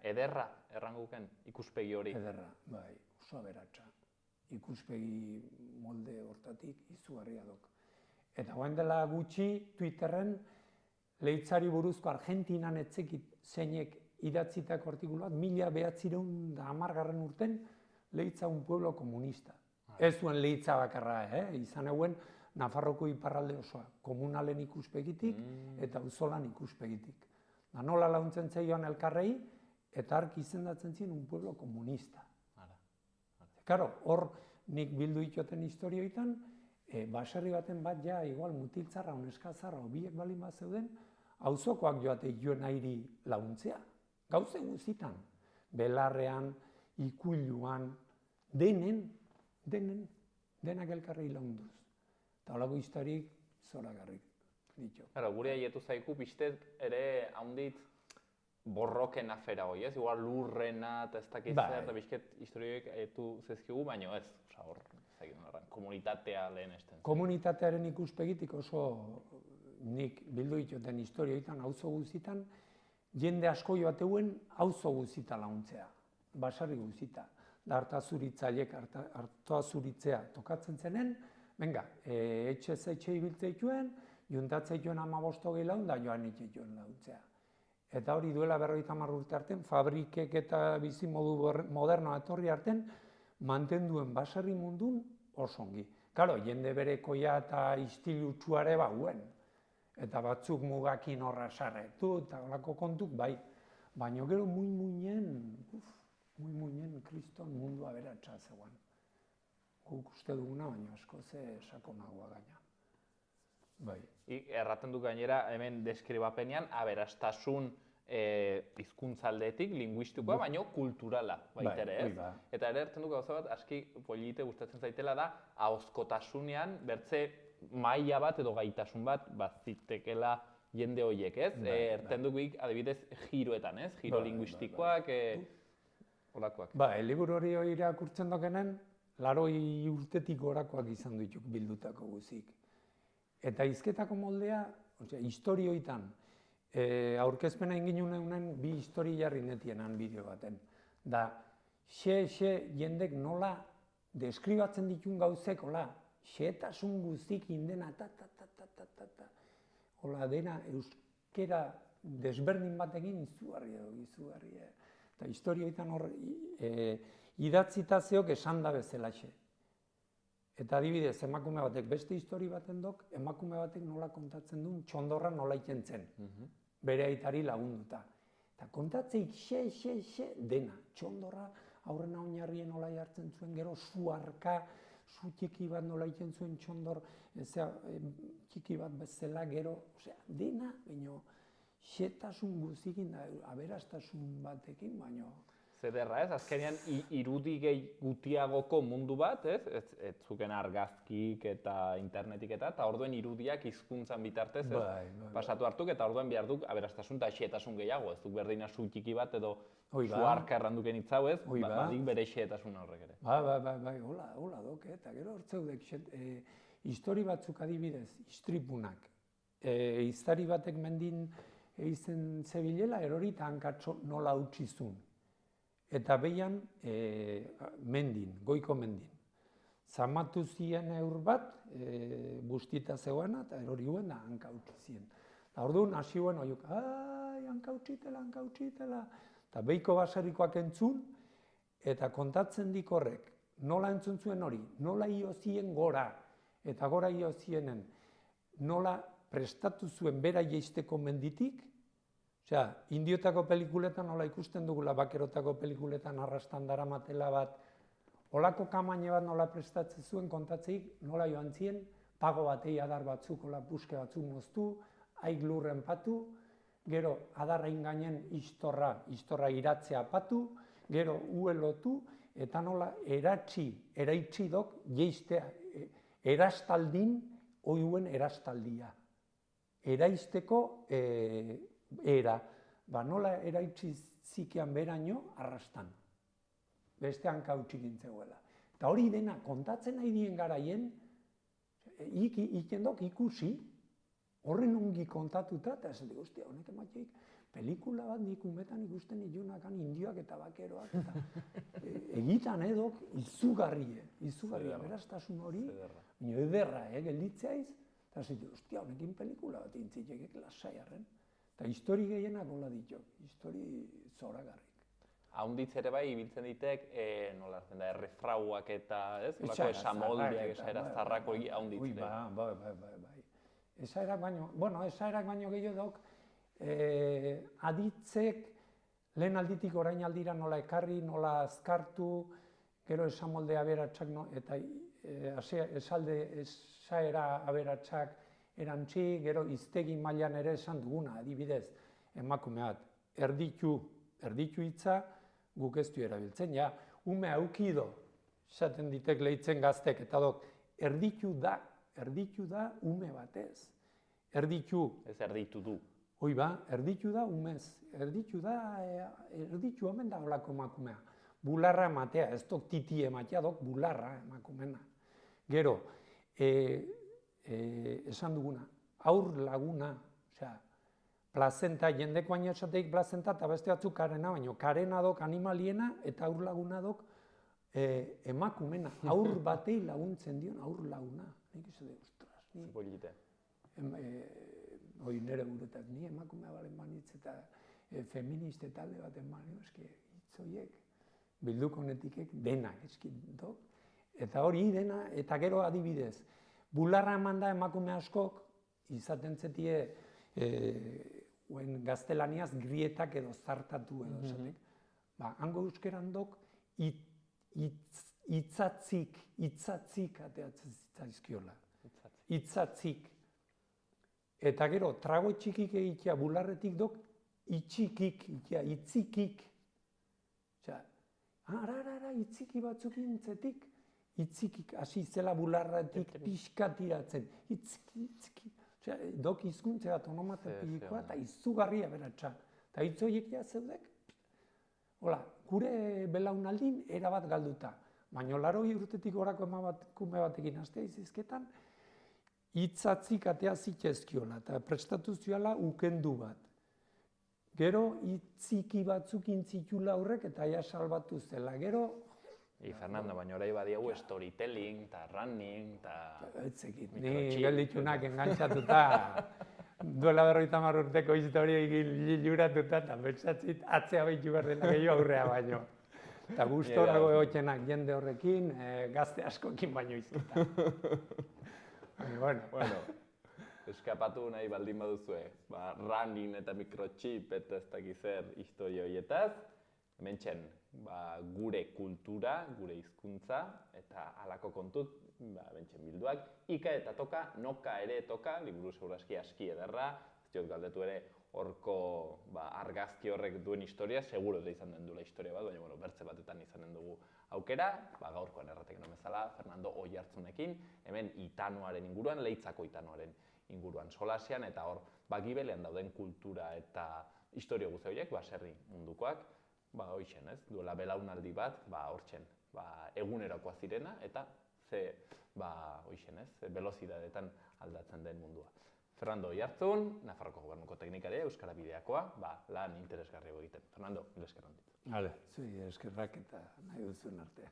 Ederra, erranguken, ikuspegi hori? Ederra, bai, oso aberatsa. Ikuspegi molde hortatik izugarria dok. Eta guen dela gutxi, Twitterren, lehitzari buruzko Argentinan etzekit zeinek idatzitako artikuluak, 1910 urten, lehitza un pueblo komunista. Ez zuen lehitza bakarra, izan eguen Nafarroko iparralde osoa, komunalen ikuspegitik eta auzolan ikuspegitik. Nola launtzen zeioan elkarrei, eta ark izendatzen ziren un pueblo komunista. Karo, hor nik bildu itoten historioetan, baserri baten bat ja, igual mutiltzarra, uneskazarra, biek balin bat zeuden, auzokoak joate joan airi launtzea. Gauze guzitan, belarrean, ikuiluan, denak elkarrei launduz. Eta holako historik zoragarrik ditu. Gure haietu zaiku, pixtet ere haundit borroken afera hoi, ez? Igual lurrena eta ez dakiz zer, eta pixket historioek haietu zezkigu, baino ez. Hor, komunitatea lehen esten. Komunitatearen ikuspegitik oso nik bildu dituten historioetan, auzo guzitan, jende asko joateuen auzo guzita launtzea, baserri guzita. Da hartazuritzaiek hartazuritzea tokatzen zenen, venga, etxe ibiltzeituen, juntatzeituen 15-20 laun, da joan itxeituen launtzea. Eta hori duela 50 urte arten, fabrikek eta bizimodu modernoa etorri arten, mantenduen baserri mundun oso ongi. Karo, jende berekoia eta istilutsuare bauen. Eta batzuk mugakin horra sarretu, eta holako kontuk bai. Baina gero muinen kriston mundu aberatsa zegoen. Guk uste duguna, baina asko ze sakonagoa gaina. Bai. Erraten du gainera, hemen deskribapenean, aberastasun hizkuntzaldetik, linguistikoa, baina kulturala baita ere, ez? Eta ere erten du gauza bat, aski polite gustatzen zaitela da, ahozkotasunean, bertze maila bat edo gaitasun bat zitekela jende horiek, ez? Erten duguik, adibidez, giroetan, ez? Giro linguistikoak, holakoak. Liburu hori irakurtzen dokenen, 80 urtetik gorakoak izan dituk bildutako guzik. Eta hizketako moldea, historioetan, aurkezpena ingin unen bi histori jarri netienan bideo baten. Da, jendek nola deskribatzen ditun gauzek, hola, xehetasun guztik indena, hola, dena euskera desberdin batekin izugarria. Eta historioetan hor, idatzitazeok esan da bezalaxe. Eta adibidez, emakume batek beste histori baten dok, emakume batek nola kontatzen duen txondorra nola ikentzen, bere aitari lagunduta. Eta kontatzeik dena, txondorra aurrena oinarrien nola jartzen zuen, gero suarka, su txiki bat nola iken zuen txondor, txiki bat bezala, gero, dena, baino, xetasun guzikin, aberastasun batekin, baino. Zederra, ez? Azkenean, irudi gehi gutiagoko mundu bat, ez? Ez zuken argazkik eta internetik eta orduen irudiak hizkuntzan bitartez, ez? Pasatu hartuk eta orduen behar duk aberastasun eta xetasun gehiago, ez duk berdina su txiki bat edo suarka erranduken itzau, ez? Badik bere xetasun horrek ere. Bai, hola dok, eta gero hortzeudek histori batzuk adibidez, istripunak. Iztari batek mendin eizen zebilela, erori eta hankatxo nola utxizun. Eta behian mendin, goiko mendin. Zamatu zien eur bat, bustita zegoena, eta erori guen da hanka utxizien. Eta orduan hasi guen oiuk, hanka utxitela. Eta behiko baserrikoak entzun, eta kontatzen dik horrek, nola entzun zuen hori, nola iozien gora, eta gora iozienen, nola prestatu zuen bera jeisteko menditik, osea, indiotako pelikuletan nola ikusten dugula, bakerotako pelikuletan arrastan daramatela bat, olako kamaine bat nola prestatzen zuen kontatzeik, nola joan zien, pago batei adar batzuk, ola buske batzuk moztu, haik lurren patu, gero adarrain gainen istorra iratzea patu, gero uelotu, eta nola eraitsi dok, jeistea, erastaldin, oiuen erastaldia. Eraisteko era, nola eraitsi zikian beraino arrastan. Beste hanka utxik gintzegoela. Eta hori dena kontatzen nahi dien garaien, ikendok ikusi, horren ongi kontatuta, eta esan dugu, hostia, honek emateik, pelikula bat nik umetan ikusten ilunakan indioak eta bakeroak, eta egitan edok izugarrie, beraztasun hori, baina ederra, gelditzeiz, eta esan dugu, hostia, honekin pelikula bat intzitekek lasaiarren. Eta histori gehienak hola ditok, histori zoragarrik. Haunditz ere bai, ibiltzen ditek, nola hartzen da, errefrauak eta, ez? Olako esamoldeak, esaeraztarrako haunditz ere. Bai. Esaerak baino gehiago dauk, aditzek lehen alditik orain aldira nola ekarri, nola azkartu, gero esamoldea aberatsak, eta esaera aberatsak erantzi, gero hiztegi mailan ere esan duguna, adibidez, emakume bat, erditu hitza, guk ez du erabiltzen, ja, ume aukido, esaten ditek lehitzen gaztek, eta dok, erditu da ume batez. Erditu. Ez erditu du. Hoi ba, erditu da umez. Erditu omen da olako emakumea. Bularra ematea, ez dok titi ematea, dok bularra emakumena. Gero, esan duguna, aur laguna, osea, plazenta, jendeko baino esateik plazenta, eta beste batzuk karena, baino karena dok animaliena, eta aur laguna dok emakumena. Aur batei laguntzen dion, aur laguna. Nik izan dut, ostras. Zipolite. Hoi nire guretak, ni emakumea balen banitz eta feministe talde baten banio, eski hitzoiek, bilduko netikek denak eskin dok. Eta hori dena, eta gero adibidez, bularra eman da emakume askok, izaten zetie, gaztelaniaz grietak edo zartatu edo esatek. Hango euskeran dok, hitzatzik ateatzen zitzaizkiola. Hitzatzik. Eta gero, trago txikik egitea bularretik dok, itxikik, itzikik. Osea, itziki batzuk intzetik, itzikik, hasi zela bularretik pixka tiratzen. Itziki. Osea, dok hizkuntze bat onomatopikoa eta izugarria beratxa. Eta hitz horiek zeudek. Hola, gure belaunaldin erabat galduta. Baina 80 urtetik gorako emakume batekin hastea izizketan, hitzatzik atea zitzezkiola eta prestatu ziola ukendu bat. Gero hitziki batzuk intzitula horrek eta ja salbatu zela. Gero... Fernando, baina orai badiagu storytelling, eta running, eta... Etzekit, ni gelditunak engantzatuta, duela 50 urteko historia egin juratuta, eta betzatzit atzea behitu behar dena gehiago aurrea baino. Eta gustorago egotzenak jende horrekin, gazte askokin baino izketan. Bueno, eskapatu nahi baldin baduzue, running eta microchip eta ez dakizer historia horietaz, hementxen gure kultura, gure hizkuntza eta halako kontut, hementxen bilduak, ika eta toka, noka ere toka, liburu segurazki aski ederra, ez diot galdetu ere horko argazki horrek duen historia, seguro da izan den duela historia bat, baina bertze batetan izanen dugu aukera, gaurkoan erratek bezala, Fernando Oiartzunekin, hemen Itanoaren inguruan, Leitzako Itanoaren inguruan solasean, eta hor, Gibelean dauden kultura eta historia guzti horiek, baserri mundukoak, hoixen, ez? Duela belaunaldi bat, hortzen, egunerokoa zirena, eta ze, hoixen, ez? Velozidadetan aldatzen den mundua. Fernando Oiartzun, Nafarroko Gobernuko teknikaria, Euskara Bideakoa, lan interesgarriago egiten. Fernando, mila esker hon dit. Vale, zuei eskerrak eta nahi duzuen arte.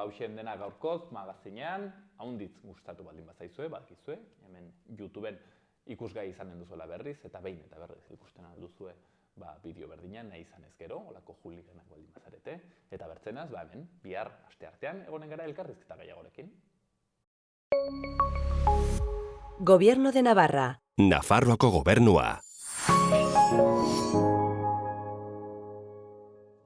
Hauxen dena gaurkoz magazinean, haunditz gustatu baldin bazaizue, badakizue, hemen YouTubeen ikusgai izanen duzuela berriz, eta behin eta berriz ikusten alduzue bideo berdinean, nahi izan ez gero, olako julikanak baldin bazarete, eta bertzenaz, hemen, bihar asteartean egonen gara elkarrizketa gehiagorekin. Gobierno de Navarra. Nafarroako Gobernua.